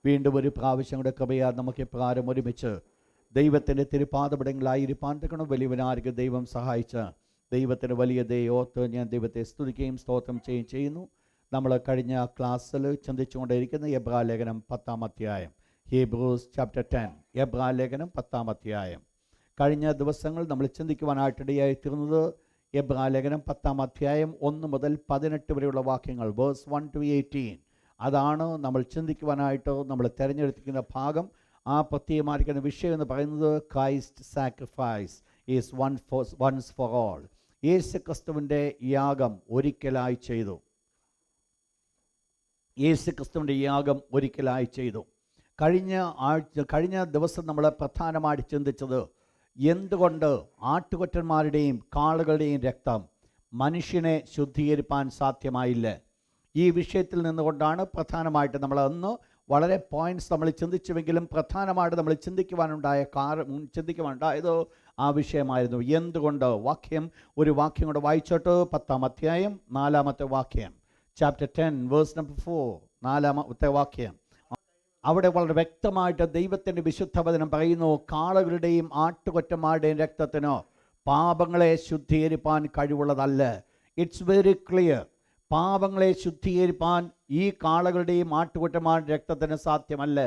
വീണ്ടും ഒരു പ്രാവശ്യം കൂടെ കൃപയാൽ നമുക്ക് ഇപ്രകാരം ഒരുമിച്ച് ദൈവത്തിൻ്റെ തിരുപാദപടങ്ങളായിരിക്കാൻ തക്കണം വലിയവനായിരിക്കും ദൈവം സഹായിച്ച ദൈവത്തിന് വലിയ ദയോർത്ത് ഞാൻ ദൈവത്തെ സ്തുതിക്കുകയും സ്തോത്രം ചെയ്യുകയും ചെയ്യുന്നു. നമ്മൾ കഴിഞ്ഞ ക്ലാസ്സിൽ ചിന്തിച്ചുകൊണ്ടിരിക്കുന്ന എബ്രായ ലേഖനം 10-ാം അധ്യായം, ഹീബ്രൂസ് ചാപ്റ്റർ 10, എബ്രായ ലേഖനം 10-ാം അധ്യായം. കഴിഞ്ഞ ദിവസങ്ങൾ നമ്മൾ ചിന്തിക്കുവാനായിട്ടിടയായി തീർന്നത് എബ്രായ ലേഖനം 10-ാം അധ്യായം 1 മുതൽ 18 വരെയുള്ള വാക്യങ്ങൾ, വേഴ്സ് 1 to 18. അതാണ് നമ്മൾ ചിന്തിക്കുവാനായിട്ട് നമ്മൾ തിരഞ്ഞെടുത്തിരിക്കുന്ന ഭാഗം. ആ പ്രത്യേകമായിരിക്കുന്ന വിഷയം എന്ന് പറയുന്നത് Christ sacrifice is once for all. യേശു ക്രിസ്തുവിൻ്റെ യാഗം ഒരിക്കലായി ചെയ്തു. യേശു ക്രിസ്തുവിൻ്റെ യാഗം ഒരിക്കലായി ചെയ്തു. കഴിഞ്ഞ ദിവസം നമ്മൾ പ്രധാനമായിട്ട് ചിന്തിച്ചത് എന്തുകൊണ്ട് ആട്ടുകൊറ്റന്മാരുടെയും കാളകളുടെയും രക്തം മനുഷ്യനെ ശുദ്ധീകരിപ്പാൻ സാധ്യമായില്ല. ഈ വിഷയത്തിൽ നിന്നുകൊണ്ടാണ് പ്രധാനമായിട്ട് നമ്മൾ അന്ന് വളരെ പോയിൻറ്റ്സ് നമ്മൾ ചിന്തിച്ചുവെങ്കിലും പ്രധാനമായിട്ട് നമ്മൾ ചിന്തിക്കുവാനുണ്ടായത് ആ വിഷയമായിരുന്നു. എന്തുകൊണ്ട് ഒരു വാക്യം കൂടെ വായിച്ചോട്ട്, 10-ാം അധ്യായം 4-ാമത്തെ വാക്യം, ചാപ്റ്റർ 10 വേഴ്സ് നമ്പർ 4, 4-ാമത്തെ വാക്യം. അവിടെ വളരെ വ്യക്തമായിട്ട് ദൈവത്തിൻ്റെ വിശുദ്ധ വചനം പറയുന്നു, കാളകളുടെയും ആട്ടുകൊറ്റന്മാരുടെയും രക്തത്തിന് പാപങ്ങളെ ശുദ്ധീകരിപ്പാൻ കഴിവുള്ളതല്ല. It's very clear. പാപങ്ങളെ ശുദ്ധീകരിപ്പാൻ ഈ കാളകളുടെയും ആട്ടുകൊറ്റന്മാരുടെ രക്തത്തിന് സാധ്യമല്ല.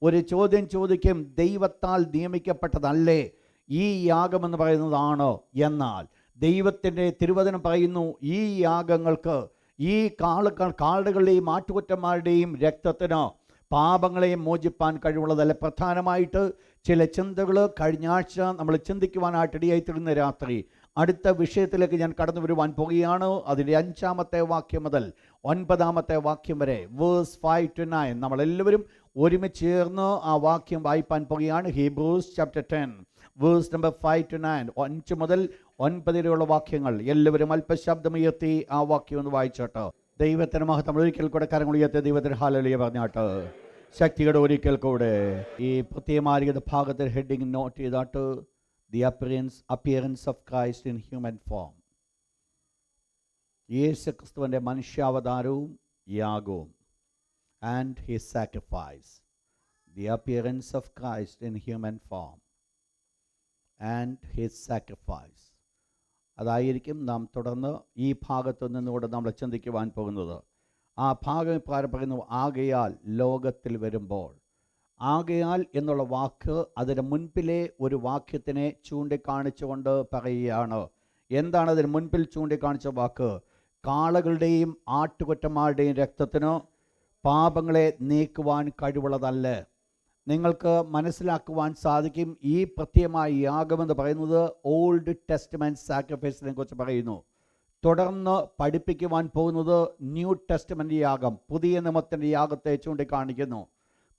ഒരു ചോദ്യം ചോദിക്കും, ദൈവത്താൽ നിയമിക്കപ്പെട്ടതല്ലേ ഈ യാഗമെന്ന് പറയുന്നതാണോ? എന്നാൽ ദൈവത്തിൻ്റെ തിരുവചനം പറയുന്നു, ഈ യാഗങ്ങൾക്ക്, ഈ കാളുകളുടെയും ആട്ടുകൊറ്റന്മാരുടെയും രക്തത്തിന് പാപങ്ങളെ മോചിപ്പാൻ കഴിവുള്ളതല്ല. പ്രധാനമായിട്ട് ചില ചിന്തകൾ കഴിഞ്ഞ ആഴ്ച നമ്മൾ ചിന്തിക്കുവാനായിട്ടിടയായി തീർന്ന രാത്രി അടുത്ത വിഷയത്തിലേക്ക് ഞാൻ കടന്നു വരുവാൻ പോകുകയാണ്. അതിൻ്റെ 5-ാമത്തെ വാക്യം മുതൽ 9-ാമത്തെ വാക്യം വരെ, വേഴ്സ് 5 to 9, നമ്മളെല്ലാവരും ഒരുമിച്ച് ചേർന്ന് ആ വാക്യം വായിപ്പാൻ പോകുകയാണ്. Hebrews chapter 10 verse number 5 to 9, 5 മുതൽ 9 വരെയുള്ള വാക്യങ്ങൾ. എല്ലാവരും അല്പശബ്ദമുയർത്തി ആ വാക്യം ഒന്ന് വായിച്ചോട്ടോ. ദൈവത്തിന് മഹത്വം. ഒരിക്കൽ കൂടെ കരങ്ങൾ ഉയർത്തി ദൈവത്തിന് ഹല്ലേലൂയ പറഞ്ഞാട്ട് ശക്തിയുടെ ഒരിക്കൽ കൂടെ ഈ പ്രത്യേകമായിരിക്കുന്ന ഭാഗത്തിൽ ഹെഡിങ് നോട്ട് ചെയ്താട്ട്, the appearance of Christ in human form. യേശു ക്രിസ്തുവിൻ്റെ മനുഷ്യാവതാരവും യാഗവും, and his sacrifice. The appearance of Christ in human form and his sacrifice. അതായിരിക്കും നാം തുടർന്ന് ഈ ഭാഗത്തു നിന്നുകൊണ്ട് നമ്മൾ ചിന്തിക്കുവാൻ പോകുന്നത്. ആ ഭാഗം പറയുന്നു, ആകയാൽ ലോകത്തിൽ വരുമ്പോൾ. ആകയാൽ എന്നുള്ള വാക്ക് അതിന് മുൻപിലെ ഒരു വാക്യത്തിനെ ചൂണ്ടിക്കാണിച്ചുകൊണ്ട് പറയുകയാണ്. എന്താണ് അതിന് മുൻപിൽ ചൂണ്ടിക്കാണിച്ച വാക്ക്? കാളകളുടെയും ആട്ടുകൊറ്റന്മാരുടെയും രക്തത്തിന് പാപങ്ങളെ നീക്കുവാൻ കഴിവുള്ളതല്ല. നിങ്ങൾക്ക് മനസ്സിലാക്കുവാൻ സാധിക്കും, ഈ പ്രത്യേകമായ യാഗമെന്ന് പറയുന്നത് ഓൾഡ് ടെസ്റ്റ്മെൻറ്റ് സാക്രിഫൈസിനെ കുറിച്ച് പറയുന്നു. തുടർന്ന് പഠിപ്പിക്കുവാൻ പോകുന്നത് ന്യൂ ടെസ്റ്റ്മെൻറ്റ് യാഗം, പുതിയ നിയമത്തിൻ്റെ യാഗത്തെ ചൂണ്ടിക്കാണിക്കുന്നു.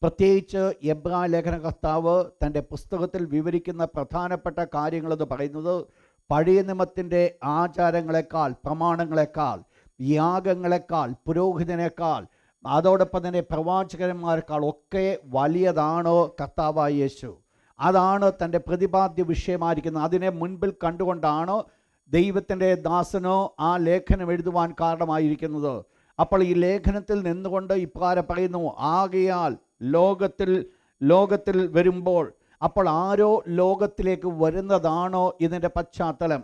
പ്രത്യേകിച്ച് എബ്രായ ലേഖനകർത്താവ് തൻ്റെ പുസ്തകത്തിൽ വിവരിക്കുന്ന പ്രധാനപ്പെട്ട കാര്യങ്ങളെന്ന് പറയുന്നത് പഴയ നിയമത്തിൻ്റെ ആചാരങ്ങളെക്കാൾ, പ്രമാണങ്ങളെക്കാൾ, യാഗങ്ങളെക്കാൾ, പുരോഹിതനേക്കാൾ, അതോടൊപ്പം തന്നെ പ്രവാചകന്മാരെക്കാൾ ഒക്കെ വലിയതാണ് കർത്താവായ യേശു. അതാണ് തൻ്റെ പ്രതിപാദ്യ വിഷയമായിരിക്കുന്നത്. അതിനെ മുൻപിൽ കണ്ടുകൊണ്ടാണ് ദൈവത്തിൻ്റെ ദാസനോ ആ ലേഖനം എഴുതുവാൻ കാരണമായിരിക്കുന്നത്. അപ്പോൾ ഈ ലേഖനത്തിൽ നിന്നുകൊണ്ട് ഇപ്രകാരം പറയുന്നു, ആകയാൽ ലോകത്തിൽ വരുമ്പോൾ. അപ്പോൾ ആരോ ലോകത്തിലേക്ക് വരുന്നതാണോ ഇതിൻ്റെ പശ്ചാത്തലം?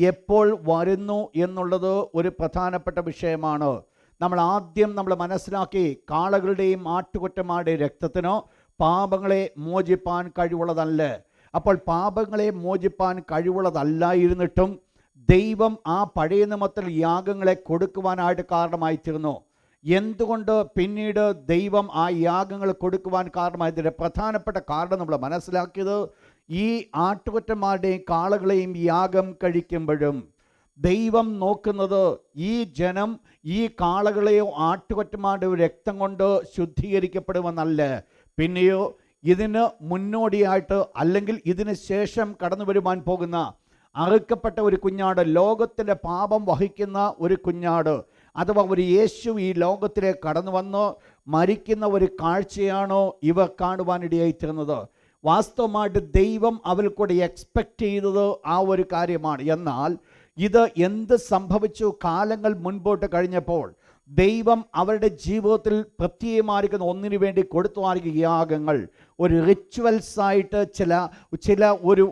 എപ്പോൾ വരുന്നു എന്നുള്ളത് ഒരു പ്രധാനപ്പെട്ട വിഷയമാണ്. നമ്മൾ മനസ്സിലാക്കി, കാളകളുടെയും ആട്ടുകൊറ്റന്മാരുടെയും രക്തത്തിനോ പാപങ്ങളെ മോചിപ്പാൻ കഴിവുള്ളതല്ല. അപ്പോൾ പാപങ്ങളെ മോചിപ്പാൻ കഴിവുള്ളതല്ലായിരുന്നിട്ടും ദൈവം ആ പഴയ നിയമത്തിൽ യാഗങ്ങളെ കൊടുക്കുവാനായിട്ട് കാരണമായി തീർന്നു. എന്തുകൊണ്ട് പിന്നീട് ദൈവം ആ യാഗങ്ങൾ കൊടുക്കുവാൻ കാരണമായതിൻ്റെ പ്രധാനപ്പെട്ട കാരണം നമ്മൾ മനസ്സിലാക്കിയത്, ഈ ആട്ടുകൊറ്റന്മാരുടെയും കാളകളെയും യാഗം കഴിക്കുമ്പോഴും ദൈവം നോക്കുന്നത് ഈ ജനം ഈ കാളകളെയോ ആട്ടുകൊറ്റന്മാരുടെയോ രക്തം കൊണ്ട് ശുദ്ധീകരിക്കപ്പെടുമെന്നല്ല, പിന്നെയോ ഇതിന് മുന്നോടിയായിട്ട് അല്ലെങ്കിൽ ഇതിന് ശേഷം കടന്നു വരുവാൻ പോകുന്ന അറുക്കപ്പെട്ട ഒരു കുഞ്ഞാട്, ലോകത്തിൻ്റെ പാപം വഹിക്കുന്ന ഒരു കുഞ്ഞാട്, അഥവാ ഒരു യേശു ഈ ലോകത്തിലേക്ക് കടന്നു വന്ന് മരിക്കുന്ന ഒരു കാഴ്ചയാണോ ഇവർ കാണുവാനിടയായിത്തീർന്നത്. വാസ്തവമായിട്ട് ദൈവം അവരിൽ കൂടി എക്സ്പെക്റ്റ് ചെയ്തത് ആ ഒരു കാര്യമാണ്. എന്നാൽ ഇത് എന്ത് സംഭവിച്ചു? കാലങ്ങൾ മുൻപോട്ട് കഴിഞ്ഞപ്പോൾ ദൈവം അവരുടെ ജീവിതത്തിൽ പ്രത്യേകമായിരിക്കുന്ന ഒന്നിനു വേണ്ടി കൊടുത്തുമായിരിക്കുന്ന യാഗങ്ങൾ ഒരു റിച്വൽസായിട്ട് ചില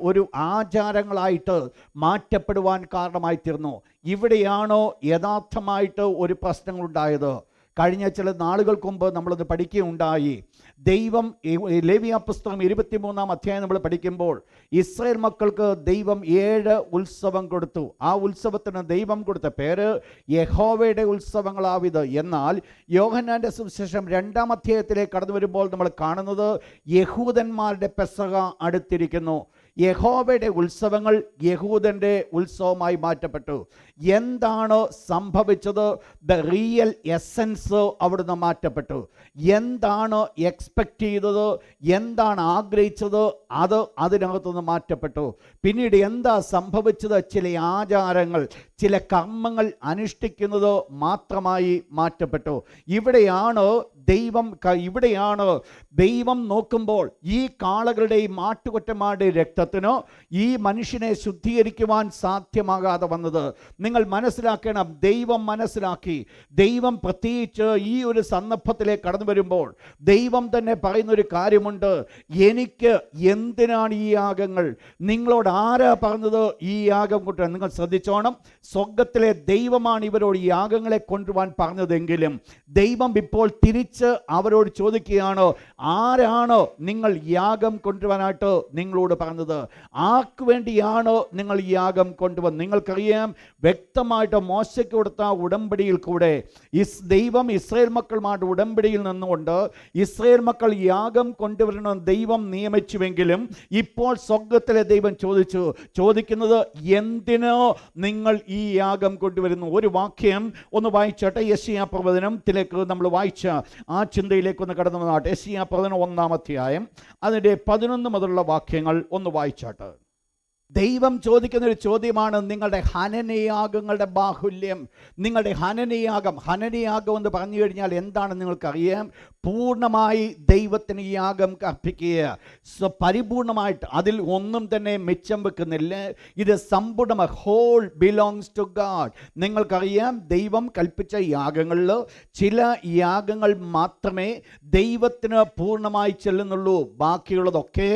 ഒരു ആചാരങ്ങളായിട്ട് മാറ്റപ്പെടുവാൻ കാരണമായി തീർന്നു. ഇവിടെയാണോ യഥാർത്ഥമായിട്ട് ഒരു പ്രശ്നങ്ങളുണ്ടായത്? കഴിഞ്ഞ ചില നാളുകൾക്ക് മുമ്പ് നമ്മളത് പഠിക്കുകയുണ്ടായി. ദൈവം ലേവ്യ പുസ്തകം 23-ാം അധ്യായം നമ്മൾ പഠിക്കുമ്പോൾ ഇസ്രായേൽ മക്കൾക്ക് ദൈവം 7 ഉത്സവം കൊടുത്തു. ആ ഉത്സവത്തിന് ദൈവം കൊടുത്ത പേര് യഹോവയുടെ ഉത്സവങ്ങളാവിത്. എന്നാൽ യോഹന്നാന്റെ സുവിശേഷം 2-ാം അധ്യായത്തിലേക്ക് കടന്നു വരുമ്പോൾ നമ്മൾ കാണുന്നത് യഹൂദന്മാരുടെ പെസഹ അടുത്തിരിക്കുന്നു. യഹോവയുടെ ഉത്സവങ്ങൾ യഹൂദൻ്റെ ഉത്സവമായി മാറ്റപ്പെട്ടു. എന്താണ് സംഭവിച്ചത്? ദ റിയൽ എസൻസ് അവിടുന്ന് മാറ്റപ്പെട്ടു. എന്താണ് എക്സ്പെക്റ്റ് ചെയ്തത്, എന്താണ് ആഗ്രഹിച്ചത്, അത് അതിനകത്തുനിന്ന് മാറ്റപ്പെട്ടു. പിന്നീട് എന്താ സംഭവിച്ചത്? ചില ആചാരങ്ങൾ, ചില കർമ്മങ്ങൾ അനുഷ്ഠിക്കുന്നത് മാത്രമായി മാറ്റപ്പെട്ടു. ഇവിടെയാണ് ദൈവം നോക്കുമ്പോൾ ഈ കാളകളുടെയും ആട്ടുകൊറ്റന്മാരുടെയും രക്തത്തിനോ ഈ മനുഷ്യനെ ശുദ്ധീകരിക്കുവാൻ സാധ്യമാകാതെ വന്നത്. നിങ്ങൾ മനസ്സിലാക്കണം, ദൈവം മനസ്സിലാക്കി. ദൈവം പ്രത്യേകിച്ച് ഈ ഒരു സന്ദർഭത്തിലേക്ക് കടന്നു വരുമ്പോൾ ദൈവം തന്നെ പറയുന്നൊരു കാര്യമുണ്ട്. എനിക്ക് എന്തിനാണ് ഈ യാഗങ്ങൾ? നിങ്ങളോട് ആരാ പറഞ്ഞത് ഈ യാഗം കൊണ്ടുവരാൻ? നിങ്ങൾ ശ്രദ്ധിച്ചോണം, സ്വർഗത്തിലെ ദൈവമാണ് ഇവരോട് ഈ യാഗങ്ങളെ കൊണ്ടുപോകാൻ പറഞ്ഞതെങ്കിലും ദൈവം ഇപ്പോൾ തിരിച്ച് അവരോട് ചോദിക്കുകയാണ്, ആരാണ് നിങ്ങൾ യാഗം കൊണ്ടുവരാനായിട്ട് നിങ്ങളോട് പറഞ്ഞത്? ആർക്ക് വേണ്ടിയാണ് നിങ്ങൾ യാഗം കൊണ്ടുവന്നത്? നിങ്ങൾക്കറിയാം, വ്യക്തമായിട്ട് മോശയ്ക്ക് കൊടുത്ത ഉടമ്പടിയിൽ കൂടെ ദൈവം ഇസ്രായേൽ മക്കളുമായിട്ട് ഉടമ്പടിയിൽ നിന്നുകൊണ്ട് ഇസ്രായേൽ മക്കൾ യാഗം കൊണ്ടുവരണമെന്ന് ദൈവം നിയമിച്ചുവെങ്കിലും ഇപ്പോൾ സ്വർഗത്തിലെ ദൈവം ചോദിക്കുന്നത് എന്തിനോ നിങ്ങൾ ഈ യാഗം കൊണ്ടുവരുന്നു? ഒരു വാക്യം ഒന്ന് വായിച്ചോട്ടെ. യെശയ്യാ പ്രവചനത്തിലേക്ക് നമ്മൾ വായിച്ച ആ ചിന്തയിലേക്കൊന്ന് കടന്നു വന്നാട്ടെ. യെശയ്യാ പ്രവചനം 1-ാം അധ്യായം അതിൻ്റെ 11 മുതലുള്ള വാക്യങ്ങൾ ഒന്ന് വായിച്ചാട്ടെ. ദൈവം ചോദിക്കുന്നൊരു ചോദ്യമാണ് നിങ്ങളുടെ ഹനനയാഗങ്ങളുടെ ബാഹുല്യം. നിങ്ങളുടെ ഹനനയാഗം എന്ന് പറഞ്ഞു കഴിഞ്ഞാൽ എന്താണ് നിങ്ങൾക്കറിയാം? പൂർണ്ണമായി ദൈവത്തിന് യാഗം അർപ്പിക്കുക, പരിപൂർണമായിട്ട്, അതിൽ ഒന്നും തന്നെ മിച്ചം വെക്കുന്നില്ല. ഇത് സമ്പൂർണ്ണ ഹോൾ ബിലോങ്സ് ടു ഗാഡ്. നിങ്ങൾക്കറിയാം, ദൈവം കൽപ്പിച്ച യാഗങ്ങളിൽ ചില യാഗങ്ങൾ മാത്രമേ ദൈവത്തിന് പൂർണ്ണമായി ചെല്ലുന്നുള്ളൂ. ബാക്കിയുള്ളതൊക്കെ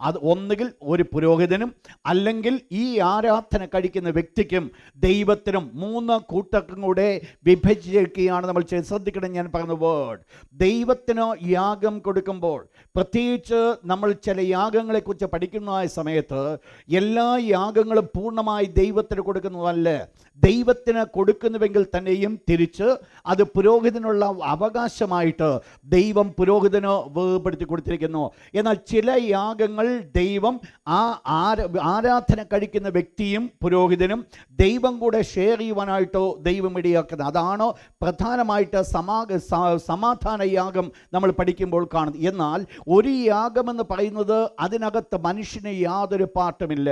അത് ഒന്നുകിൽ ഒരു പുരോഹിതനും അല്ലെങ്കിൽ ഈ ആരാധന കഴിക്കുന്ന വ്യക്തിക്കും ദൈവത്തിനും 3 കൂട്ടർക്കും കൂടെ വിഭജിക്കുകയാണ് നമ്മൾ ശ്രദ്ധിക്കണം. ഞാൻ പറഞ്ഞ വേർഡ്, ദൈവത്തിന് യാഗം കൊടുക്കുമ്പോൾ, പ്രത്യേകിച്ച് നമ്മൾ ചില യാഗങ്ങളെക്കുറിച്ച് പഠിക്കുന്ന സമയത്ത് എല്ലാ യാഗങ്ങളും പൂർണ്ണമായി ദൈവത്തിന് കൊടുക്കുന്നതല്ല. ദൈവത്തിന് കൊടുക്കുന്നുവെങ്കിൽ തന്നെയും തിരിച്ച് അത് പുരോഹിതനുള്ള അവകാശമായിട്ട് ദൈവം പുരോഹിതന് വേർപെടുത്തി കൊടുത്തിരിക്കുന്നു. എന്നാൽ ചില യാഗങ്ങൾ ദൈവം ആരാധന കഴിക്കുന്ന വ്യക്തിയും പുരോഹിതനും ദൈവം കൂടെ ഷെയർ ചെയ്യുവാനായിട്ടോ ദൈവം ഇടയാക്കുന്നത്. അതാണ് പ്രധാനമായിട്ട് സമാധാന യാഗം നമ്മൾ പഠിക്കുമ്പോൾ കാണുന്നത്. എന്നാൽ ഒരു യാഗമെന്ന് പറയുന്നത് അതിനകത്ത് മനുഷ്യന് യാതൊരു പാട്ടുമില്ല.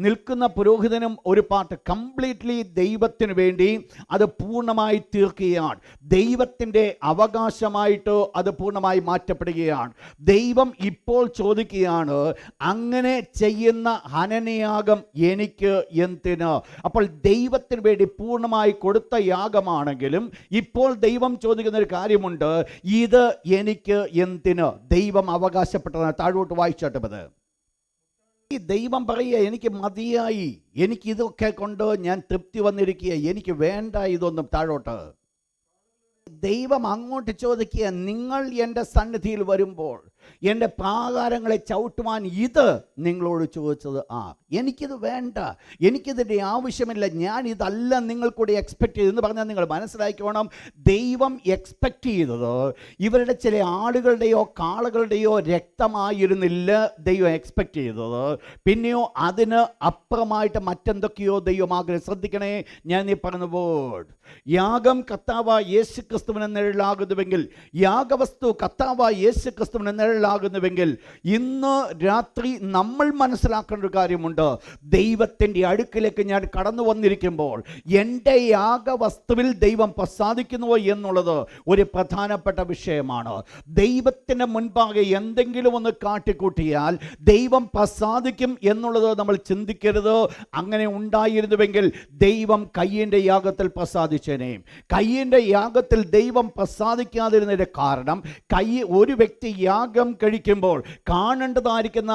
നിൽക്കുന്ന പുരോഹിതനും ഒരു പാട്ട്, കംപ്ലീറ്റ്ലി ദൈവത്തിന് വേണ്ടി അത് പൂർണ്ണമായി തീർക്കുകയാണ്. ദൈവത്തിൻ്റെ അവകാശമായിട്ട് അത് പൂർണ്ണമായി മാറ്റപ്പെടുകയാണ്. ദൈവം ഇപ്പോൾ ചോദിക്കുകയാണ്, അങ്ങനെ ചെയ്യുന്ന ഹനനയാഗം എനിക്ക് എന്തിന്? അപ്പോൾ ദൈവത്തിന് വേണ്ടി പൂർണ്ണമായി കൊടുത്ത യാഗമാണെങ്കിലും ഇപ്പോൾ ദൈവം ചോദിക്കുന്ന ഒരു കാര്യമുണ്ട്, ഇത് എനിക്ക് എന്തിന്? ദൈവം അവകാശപ്പെട്ടതാണ്. താഴോട്ട് വായിച്ചോട്ടത്. ദൈവം പറയുക, എനിക്ക് മതിയായി, എനിക്കിതൊക്കെ കൊണ്ട് ഞാൻ തൃപ്തി വന്നിരിക്കുക, എനിക്ക് വേണ്ട ഇതൊന്നും. താഴോട്ട് ദൈവം അങ്ങോട്ട് ചോദിക്കുക, നിങ്ങൾ എൻ്റെ സന്നിധിയിൽ വരുമ്പോൾ എൻ്റെ പ്രാകാരങ്ങളെ ചവിട്ടുവാൻ ഇത് നിങ്ങളോട് ചോദിച്ചത് എനിക്കിത് വേണ്ട, എനിക്കിതിൻ്റെ ആവശ്യമില്ല, ഞാൻ ഇതല്ല നിങ്ങൾക്കൂടി എക്സ്പെക്റ്റ് ചെയ്തെന്ന് പറഞ്ഞാൽ നിങ്ങൾ മനസ്സിലാക്കണം. ദൈവം എക്സ്പെക്റ്റ് ചെയ്തത് ഇവരുടെ ചില ആടുകളുടെയോ കാളകളുടെയോ രക്തമായിരുന്നില്ല ദൈവം എക്സ്പെക്റ്റ് ചെയ്തത്. പിന്നെയോ അതിന് അപ്പുറമായിട്ട് മറ്റെന്തൊക്കെയോ ദൈവം ആഗ്രഹം. ശ്രദ്ധിക്കണേ, ഞാൻ ഈ പറഞ്ഞ വേർഡ്, യാഗം കർത്താവായ യേശു ക്രിസ്തുവിന് നിഴലാകുന്നുവെങ്കിൽ, യാഗവസ്തു കർത്താവായ യേശു ക്രിസ്തുവിന് വൈറലാകുന്നുവെങ്കിൽ ഇന്ന് രാത്രി നമ്മൾ മനസ്സിലാക്കേണ്ട ഒരു കാര്യമുണ്ട്. ദൈവത്തിൻ്റെ അടുക്കിലേക്ക് ഞാൻ കടന്നു വന്നിരിക്കുമ്പോൾ എൻ്റെ യാഗവസ്തുവിൽ ദൈവം പ്രസാദിക്കുന്നുവോ എന്നുള്ളത് ഒരു പ്രധാനപ്പെട്ട വിഷയമാണ്. ദൈവത്തിൻ്റെ മുൻപാകെ എന്തെങ്കിലും ഒന്ന് കാട്ടിക്കൂട്ടിയാൽ ദൈവം പ്രസാദിക്കും എന്നുള്ളത് നമ്മൾ ചിന്തിക്കരുത്. അങ്ങനെ ഉണ്ടായിരുന്നുവെങ്കിൽ ദൈവം കയ്യിൻ്റെ യാഗത്തിൽ പ്രസാദിച്ചേനെ. കയ്യിൻ്റെ യാഗത്തിൽ ദൈവം പ്രസാദിക്കാതിരുന്നതിൻ്റെ കാരണം ഒരു വ്യക്തി യാഗം കഴിക്കുമ്പോൾ കാണേണ്ടതായിരിക്കുന്ന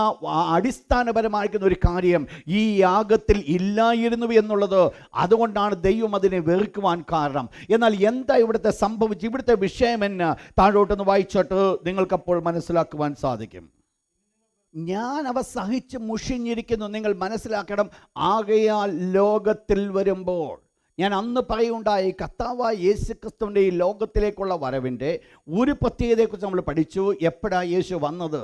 അടിസ്ഥാനപരമായിരിക്കുന്ന ഒരു കാര്യം ഈ യാഗത്തിൽ ഇല്ലായിരുന്നു എന്നുള്ളത്. അതുകൊണ്ടാണ് ദൈവം അതിനെ വെറുക്കുവാൻ കാരണം. എന്നാൽ എന്താ ഇവിടുത്തെ സംഭവിച്ചു? ഇവിടുത്തെ വിഷയം എന്ന് താഴോട്ടൊന്ന് വായിച്ചോട്ട് നിങ്ങൾക്കപ്പോൾ മനസ്സിലാക്കുവാൻ സാധിക്കും. ഞാൻ അവ സഹിച്ച് മുഷിഞ്ഞിരിക്കുന്നു, നിങ്ങൾ മനസ്സിലാക്കണം. ആകയാൽ ലോകത്തിൽ വരുമ്പോൾ, ഞാൻ അന്ന് പറയുണ്ടായി, കർത്താവായ യേശുക്രിസ്തുവിൻ്റെ ഈ ലോകത്തിലേക്കുള്ള വരവിൻ്റെ ഒരു പ്രത്യേകതയെക്കുറിച്ച് നമ്മൾ പഠിച്ചു. എപ്പോഴാണ് യേശു വന്നത്?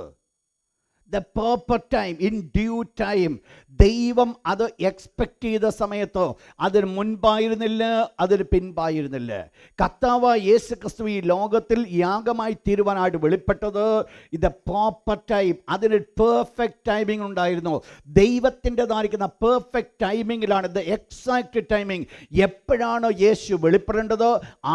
The proper time, in due time. ദൈവം അത് എക്സ്പെക്റ്റ് ചെയ്ത സമയത്ത്, അതിന് മുൻപായിരുന്നില്ല, അതിന് പിൻപായിരുന്നില്ല. കർത്താവായ യേശുക്രിസ്തു ഈ ലോകത്തിൽ യാഗമായി തീരുവാനായിട്ട് വെളിപ്പെട്ടത് ഇത് പ്രോപ്പർ ടൈം, അതിന് പെർഫെക്റ്റ് ടൈമിംഗ് ഉണ്ടായിരുന്നു. ദൈവത്തിൻ്റെതായിരിക്കുന്ന പെർഫെക്റ്റ് ടൈമിങ്ങിലാണ്, ദ എക്സാക്റ്റ് ടൈമിംഗ്. എപ്പോഴാണോ യേശു വെളിപ്പെടേണ്ടത്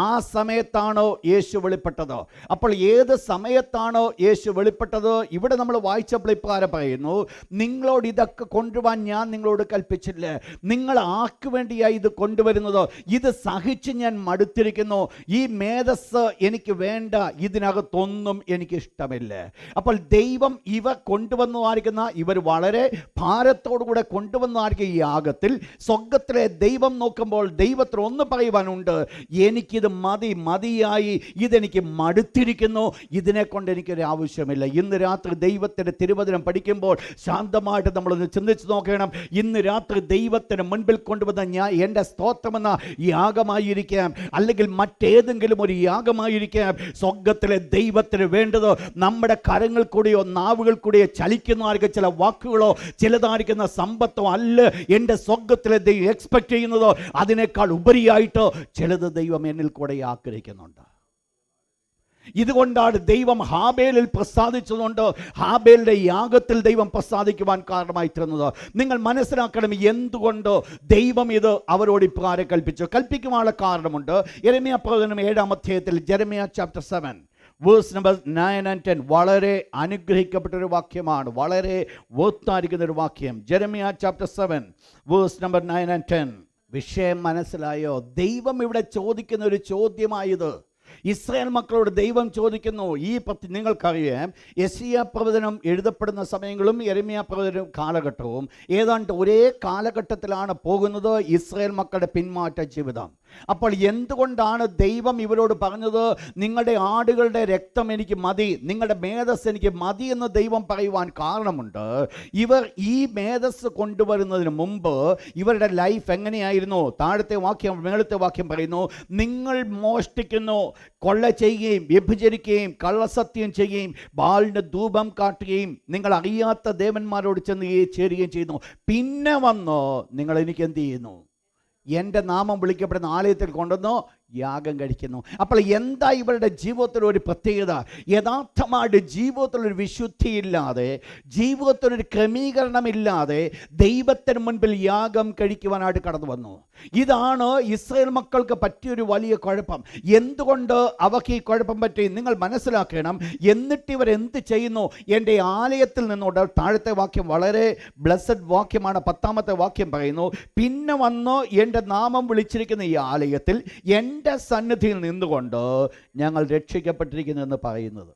ആ സമയത്താണോ യേശു വെളിപ്പെട്ടത്. അപ്പോൾ ഏത് സമയത്താണോ യേശു വെളിപ്പെട്ടത്? ഇവിടെ നമ്മൾ വായിച്ചപ്പോൾ ഇപ്രകാരം പറയുന്നു, നിങ്ങളോട് ഇതൊക്കെ കൊണ്ടുപോകാൻ ഞാൻ നിങ്ങളോട് കൽപ്പിച്ചില്ല. നിങ്ങൾ ആർക്ക് വേണ്ടിയായി ഇത് കൊണ്ടുവരുന്നത്? ഇത് സഹിച്ച് ഞാൻ മടുത്തിരിക്കുന്നു. ഈ മേധസ് എനിക്ക് വേണ്ട, ഇതിനകത്തൊന്നും എനിക്ക് ഇഷ്ടമില്ല. അപ്പോൾ ദൈവം ഇവ കൊണ്ടുവന്നതായിരിക്കുന്ന, ഇവർ വളരെ ഭാരത്തോടുകൂടെ കൊണ്ടുവന്നതായിരിക്കും ഈ യാഗത്തിൽ. സ്വർഗത്തിലെ ദൈവം നോക്കുമ്പോൾ ദൈവത്തിന് ഒന്ന് പറയുവാനുണ്ട്, എനിക്കിത് മതിയായി, ഇതെനിക്ക് മടുത്തിരിക്കുന്നു, ഇതിനെ കൊണ്ട് എനിക്കൊരു ആവശ്യമില്ല. ഇന്ന് രാത്രി ദൈവത്തിൻ്റെ തിരുവചനം പഠിക്കുമ്പോൾ ശാന്തമായിട്ട് നമ്മളൊന്ന് ചിന്തിച്ച് നോക്കണം. ഇന്ന് രാത്രി ദൈവത്തിന് മുൻപിൽ കൊണ്ടുവന്ന ഞാൻ എൻ്റെ സ്തോത്രമെന്ന യാഗമായിരിക്കാം, അല്ലെങ്കിൽ മറ്റേതെങ്കിലും ഒരു യാഗമായിരിക്കാം. സ്വർഗത്തിലെ ദൈവത്തിന് വേണ്ടത് നമ്മുടെ കരങ്ങൾ കൂടിയോ നാവുകൾ കൂടിയോ ചലിക്കുന്നതായിരിക്കും ചില വാക്കുകളോ ചിലതായിരിക്കുന്ന സമ്പത്തോ അല്ല. എൻ്റെ സ്വർഗത്തിലെ ദൈവം എക്സ്പെക്റ്റ് ചെയ്യുന്നതോ അതിനേക്കാൾ ഉപരിയായിട്ട് ചിലത് ദൈവം എന്നിൽ കൂടെ ആഗ്രഹിക്കുന്നുണ്ട്. ഇതുകൊണ്ടാണ് ദൈവം ഹാബേലിൽ പ്രസാദിച്ചതുകൊണ്ട് ഹാബേലിൻ്റെ യാഗത്തിൽ ദൈവം പ്രസാദിക്കുവാൻ കാരണമായി തീർന്നത്. നിങ്ങൾ മനസ്സിലാക്കണം എന്തുകൊണ്ട് ദൈവം ഇത് അവരോട് ഇപ്രകാരം കൽപ്പിക്കുവാനുള്ള കാരണമുണ്ട്. യെരമ്യാ പ്രവചനം 7-ാം അധ്യായത്തിൽ, ജെരമ്യാ ചാപ്റ്റർ 7 വേഴ്സ് നമ്പർ 9 and 10 വളരെ അനുഗ്രഹിക്കപ്പെട്ടൊരു വാക്യമാണ്, വളരെ വർത്തായിരിക്കുന്നൊരു വാക്യം. ജെരമ്യാ ചാപ്റ്റർ 7 വേഴ്സ് നമ്പർ 9 and 10. വിഷയം മനസ്സിലായോ? ദൈവം ഇവിടെ ചോദിക്കുന്ന ഒരു ചോദ്യമായത്. ഇസ്രായേൽ മക്കളോട് ദൈവം ചോദിക്കുന്നു, നിങ്ങൾക്കറിയാം യെശയ്യാ പ്രവചനം എഴുതപ്പെടുന്ന സമയങ്ങളും യെരമ്യാ പ്രവചന കാലഘട്ടവും ഏതാണ്ട് ഒരേ കാലഘട്ടത്തിലാണ് പോകുന്നത് ഇസ്രായേൽ മക്കളുടെ പിന്മാറ്റ ജീവിതം. അപ്പോൾ എന്തുകൊണ്ടാണ് ദൈവം ഇവരോട് പറഞ്ഞത്, നിങ്ങളുടെ ആടുകളുടെ രക്തം എനിക്ക് മതി, നിങ്ങളുടെ മേധസ് എനിക്ക് മതി എന്ന് ദൈവം പറയുവാൻ കാരണമുണ്ട്. ഇവർ ഈ മേധസ് കൊണ്ടുവരുന്നതിന് മുമ്പ് ഇവരുടെ ലൈഫ് എങ്ങനെയായിരുന്നു? താഴത്തെ വാക്യം മേളത്തെ വാക്യം പറയുന്നു, നിങ്ങൾ മോഷ്ടിക്കുന്നു, കൊള്ള ചെയ്യുകയും വ്യഭിചരിക്കുകയും കള്ളസത്യം ചെയ്യുകയും ബാലിന് ധൂപം കാട്ടുകയും നിങ്ങൾ അറിയാത്ത ദേവന്മാരോട് ചെന്ന് ചേരുകയും ചെയ്യുന്നു. പിന്നെ വന്ന് നിങ്ങൾ എനിക്ക് എന്ത് ചെയ്യുന്നു? എൻ്റെ നാമം വിളിക്കപ്പെടുന്ന ആലയത്തിൽ കൊണ്ടുവന്ന് യാഗം കഴിക്കുന്നു. അപ്പോൾ എന്താ ഇവരുടെ ജീവിതത്തിൽ ഒരു പ്രത്യേകത? യഥാർത്ഥമായിട്ട് ജീവിതത്തിലൊരു വിശുദ്ധിയില്ലാതെ, ജീവിതത്തിലൊരു ക്രമീകരണമില്ലാതെ ദൈവത്തിന് മുൻപിൽ യാഗം കഴിക്കുവാനായിട്ട് കടന്നു വന്നു. ഇതാണ് ഇസ്രായേൽ മക്കൾക്ക് പറ്റിയൊരു വലിയ കുഴപ്പം. എന്തുകൊണ്ട് അവർക്ക് ഈ കുഴപ്പം പറ്റി? നിങ്ങൾ മനസ്സിലാക്കണം. എന്നിട്ട് ഇവരെന്ത് ചെയ്യുന്നു? എൻ്റെ ആലയത്തിൽ നിന്നോട്, താഴത്തെ വാക്യം വളരെ ബ്ലെസ്സഡ് വാക്യമാണ്, 10-ാമത്തെ വാക്യം പറയുന്നു, പിന്നെ വന്ന് എൻ്റെ നാമം വിളിച്ചിരിക്കുന്ന ഈ ആലയത്തിൽ എൻ്റെ സന്നിധിയിൽ നിന്നുകൊണ്ട് ഞങ്ങൾ രക്ഷിക്കപ്പെട്ടിരിക്കുന്നു എന്ന് പറയുന്നത്.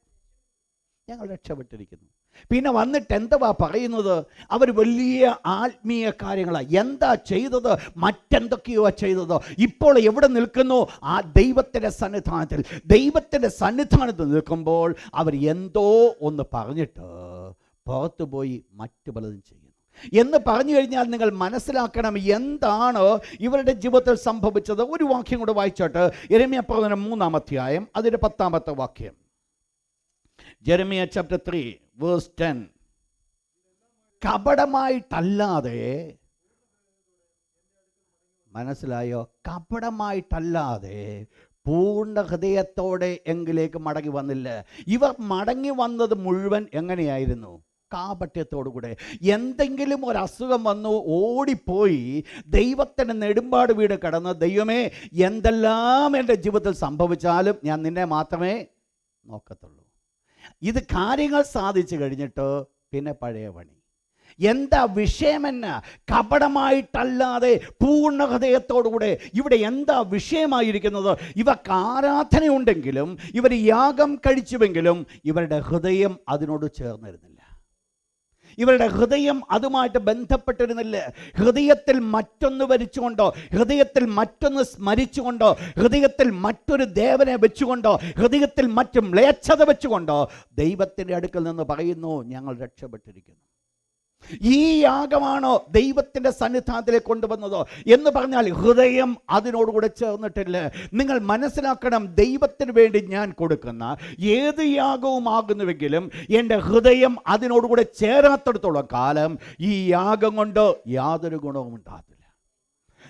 ഞങ്ങൾ രക്ഷപ്പെട്ടിരിക്കുന്നു. പിന്നെ വന്നിട്ട് എന്തുവാ പറയുന്നത്? അവർ വലിയ ആത്മീയ കാര്യങ്ങളാണ്. എന്താ ചെയ്തത്? മറ്റെന്തൊക്കെയോ ചെയ്തത്. ഇപ്പോൾ എവിടെ നിൽക്കുന്നു? ആ ദൈവത്തിൻ്റെ സന്നിധാനത്തിൽ. ദൈവത്തിൻ്റെ സന്നിധാനത്തിൽ നിൽക്കുമ്പോൾ അവർ എന്തോ ഒന്ന് പറഞ്ഞിട്ട് പുറത്തു പോയി മറ്റു പലതും ചെയ്യും എന്ന് പറഞ്ഞു കഴിഞ്ഞാൽ നിങ്ങൾ മനസ്സിലാക്കണം എന്താണ് ഇവരുടെ ജീവിതത്തിൽ സംഭവിച്ചത്. ഒരു വാക്യം കൂടെ വായിച്ചോട്ട്, യെരമ്യാ പ്രവചനം 3-ാം അധ്യായം അതിൻ്റെ 10-ാമത്തെ വാക്യം. ജെരമ്യാ ചാപ്റ്റർ 3 വേഴ്സ് 10. കപടമായിട്ടല്ലാതെ, മനസ്സിലായോ? കപടമായിട്ടല്ലാതെ പൂർണ്ണ ഹൃദയത്തോടെ എങ്കിലേക്ക് മടങ്ങി വന്നില്ല. ഇവർ മടങ്ങി വന്നത് മുഴുവൻ എങ്ങനെയായിരുന്നു? കാപട്യത്തോടുകൂടെ. എന്തെങ്കിലും ഒരു അസുഖം വന്നു ഓടിപ്പോയി ദൈവത്തിൻ്റെ നെടുമ്പാട് വീട് കടന്ന്, ദൈവമേ എന്തെല്ലാം എൻ്റെ ജീവിതത്തിൽ സംഭവിച്ചാലും ഞാൻ നിന്നെ മാത്രമേ നോക്കത്തുള്ളൂ. ഇത് കാര്യങ്ങൾ സാധിച്ചു കഴിഞ്ഞിട്ട് പിന്നെ പഴയ പണി. എന്താ വിഷയമെന്ന? കപടമായിട്ടല്ലാതെ പൂർണ്ണ ഹൃദയത്തോടുകൂടെ. ഇവിടെ എന്താ വിഷയമായിരിക്കുന്നത്? ഇവർക്ക് ആരാധനയുണ്ടെങ്കിലും, ഇവർ യാഗം കഴിച്ചുവെങ്കിലും ഇവരുടെ ഹൃദയം അതിനോട് ചേർന്നിരുന്നില്ല. ഇവരുടെ ഹൃദയം അതുമായിട്ട് ബന്ധപ്പെട്ടിരുന്നില്ല. ഹൃദയത്തിൽ മറ്റൊന്ന് വരിച്ചുകൊണ്ടോ, ഹൃദയത്തിൽ മറ്റൊന്ന് സ്മരിച്ചുകൊണ്ടോ, ഹൃദയത്തിൽ മറ്റൊരു ദേവനെ വെച്ചുകൊണ്ടോ, ഹൃദയത്തിൽ മറ്റു മ്ലേച്ഛത വെച്ചുകൊണ്ടോ ദൈവത്തിൻ്റെ അടുക്കൽ നിന്ന് പറയുന്നു, ഞങ്ങൾ രക്ഷപ്പെട്ടിരിക്കുന്നു. ഈ യാഗമാണോ ദൈവത്തിൻ്റെ സന്നിധാനത്തിലേക്ക് കൊണ്ടുവന്നതോ എന്ന് പറഞ്ഞാൽ ഹൃദയം അതിനോടുകൂടെ ചേർന്നിട്ടില്ല. നിങ്ങൾ മനസ്സിലാക്കണം, ദൈവത്തിന് വേണ്ടി ഞാൻ കൊടുക്കുന്ന ഏത് യാഗവും ആകുന്നുവെങ്കിലും എൻ്റെ ഹൃദയം അതിനോടുകൂടെ ചേരാത്തിടത്തോളം കാലം ഈ യാഗം കൊണ്ട് യാതൊരു ഗുണവും ഉണ്ടാകത്തില്ല.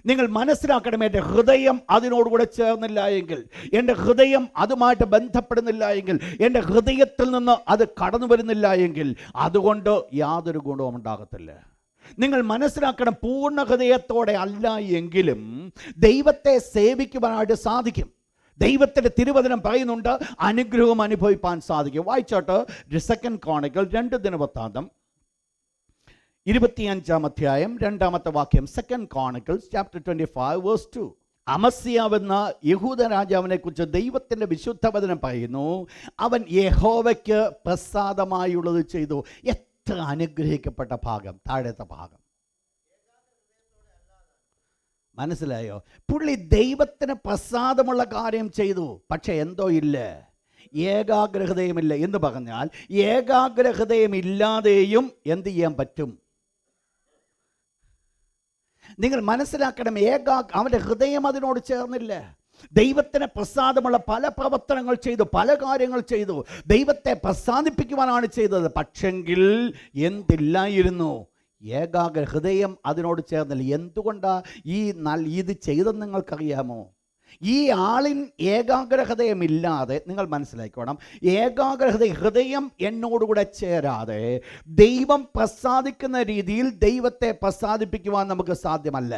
നിങ്ങൾ മനസ്സിലാക്കണം, എൻ്റെ ഹൃദയം അതിനോടുകൂടെ ചേർന്നില്ല എങ്കിൽ, എൻ്റെ ഹൃദയം അതുമായിട്ട് ബന്ധപ്പെടുന്നില്ല എങ്കിൽ, എൻ്റെ ഹൃദയത്തിൽ നിന്ന് അത് കടന്നു വരുന്നില്ല എങ്കിൽ അതുകൊണ്ട് യാതൊരു ഗുണവും ഉണ്ടാകത്തില്ല. നിങ്ങൾ മനസ്സിലാക്കണം, പൂർണ്ണ ഹൃദയത്തോടെ അല്ല എങ്കിലും ദൈവത്തെ സേവിക്കുവാനായിട്ട് സാധിക്കും. ദൈവത്തിൻ്റെ തിരുവചനം പറയുന്നുണ്ട്, അനുഗ്രഹം അനുഭവിപ്പാൻ സാധിക്കും. വായിച്ചോട്ട് 2 ക്രോണിക്കൽ 2 ദിനവൃത്താന്തം 25 അധ്യായം 2 വാക്യം. 2 Chronicles chapter 25 verse 2. അമസ്യാവെന്ന യഹൂദ രാജാവിനെ കുറിച്ച് ദൈവത്തിൻ്റെ വിശുദ്ധ വചനം പറയുന്നു, അവൻ യഹോവയ്ക്ക് പ്രസാദമായുള്ളത് ചെയ്തു. എത്ര അനുഗ്രഹിക്കപ്പെട്ട ഭാഗം! താഴത്തെ ഭാഗം മനസ്സിലായോ? പുള്ളി ദൈവത്തിന് പ്രസാദമുള്ള കാര്യം ചെയ്തു, പക്ഷെ എന്തോ ഇല്ല, ഏകാഗ്രഹതയുമില്ല. എന്ന് പറഞ്ഞാൽ ഏകാഗ്രഹതയുമില്ലാതെയും എന്ത് ചെയ്യാൻ പറ്റും? നിങ്ങൾ മനസ്സിലാക്കണം, അവൻ്റെ ഹൃദയം അതിനോട് ചേർന്നില്ല. ദൈവത്തിന് പ്രസാദമുള്ള പല പ്രവർത്തനങ്ങൾ ചെയ്തു, പല കാര്യങ്ങൾ ചെയ്തു, ദൈവത്തെ പ്രസാദിപ്പിക്കുവാനാണ് ചെയ്തത്. പക്ഷെങ്കിൽ എന്തില്ലായിരുന്നു? ഹൃദയം അതിനോട് ചേർന്നില്ല. എന്തുകൊണ്ടാണ് ഇത് ചെയ്തെന്ന് നിങ്ങൾക്കറിയാമോ? ഈ ആളിന് ഏകാഗ്രഹതയമില്ലാതെ, നിങ്ങൾ മനസ്സിലാക്കണം, ഹൃദയം എന്നോടുകൂടെ ചേരാതെ ദൈവം പ്രസാദിക്കുന്ന രീതിയിൽ ദൈവത്തെ പ്രസാദിപ്പിക്കുവാൻ നമുക്ക് സാധ്യമല്ല.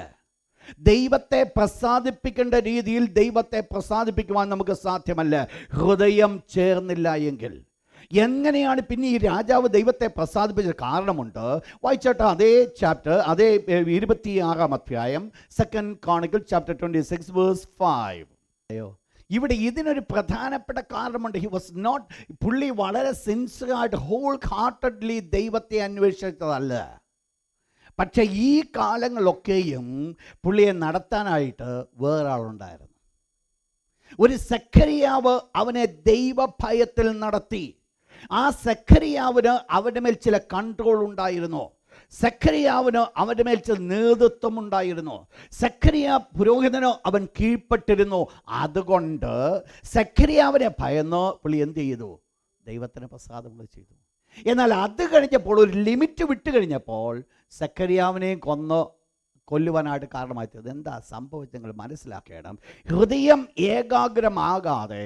ദൈവത്തെ പ്രസാദിപ്പിക്കേണ്ട രീതിയിൽ ദൈവത്തെ പ്രസാദിപ്പിക്കുവാൻ നമുക്ക് സാധ്യമല്ല. ഹൃദയം ചേർന്നില്ല എങ്കിൽ എങ്ങനെയാണ് പിന്നെ ഈ രാജാവ് ദൈവത്തെ പ്രസാദിപ്പിച്ച? കാരണമുണ്ട്. വായിച്ചോട്ടെ, അതേ ചാപ്റ്റർ, അതേ 26 അധ്യായം 2 Chronicles chapter 26 verse 5. ഇവിടെ ഇതിനൊരു പ്രധാനപ്പെട്ട കാരണമുണ്ട്. പുള്ളി വളരെ സിൻസിയറായിട്ട് ഹോൾ ഹാർട്ടഡ്ലി ദൈവത്തെ അന്വേഷിച്ചതല്ല. പക്ഷെ ഈ കാലങ്ങളൊക്കെയും പുള്ളിയെ നടത്താനായിട്ട് വേറൊരാളുണ്ടായിരുന്നു. ഒരു സെഖര്യാവ് അവനെ ദൈവഭയത്തിൽ നടത്തി. ആ സെഖര്യാവിന് അവൻ്റെ മേൽ ചില കൺട്രോൾ ഉണ്ടായിരുന്നു. സെഖര്യാവിന് അവൻ്റെ മേൽ ചില നേതൃത്വം ഉണ്ടായിരുന്നു. സെഖര്യാ പുരോഹിതനോ അവൻ കീഴ്പ്പെട്ടിരുന്നു. അതുകൊണ്ട് സെഖര്യാവിനെ ഭയന്ന് പുള്ളി എന്ത് ചെയ്തു? ദൈവത്തിന് പ്രസാദമുള്ളത് ചെയ്തു. എന്നാൽ അത് കഴിഞ്ഞപ്പോൾ, ഒരു ലിമിറ്റ് വിട്ട് കഴിഞ്ഞപ്പോൾ സെഖര്യാവിനെയും കൊല്ലുവാനായിട്ട് കാരണമായി തീർന്നത്. എന്താ സംഭവിച്ചത് നിങ്ങൾ മനസ്സിലാക്കണം. ഹൃദയം ഏകാഗ്രമാകാതെ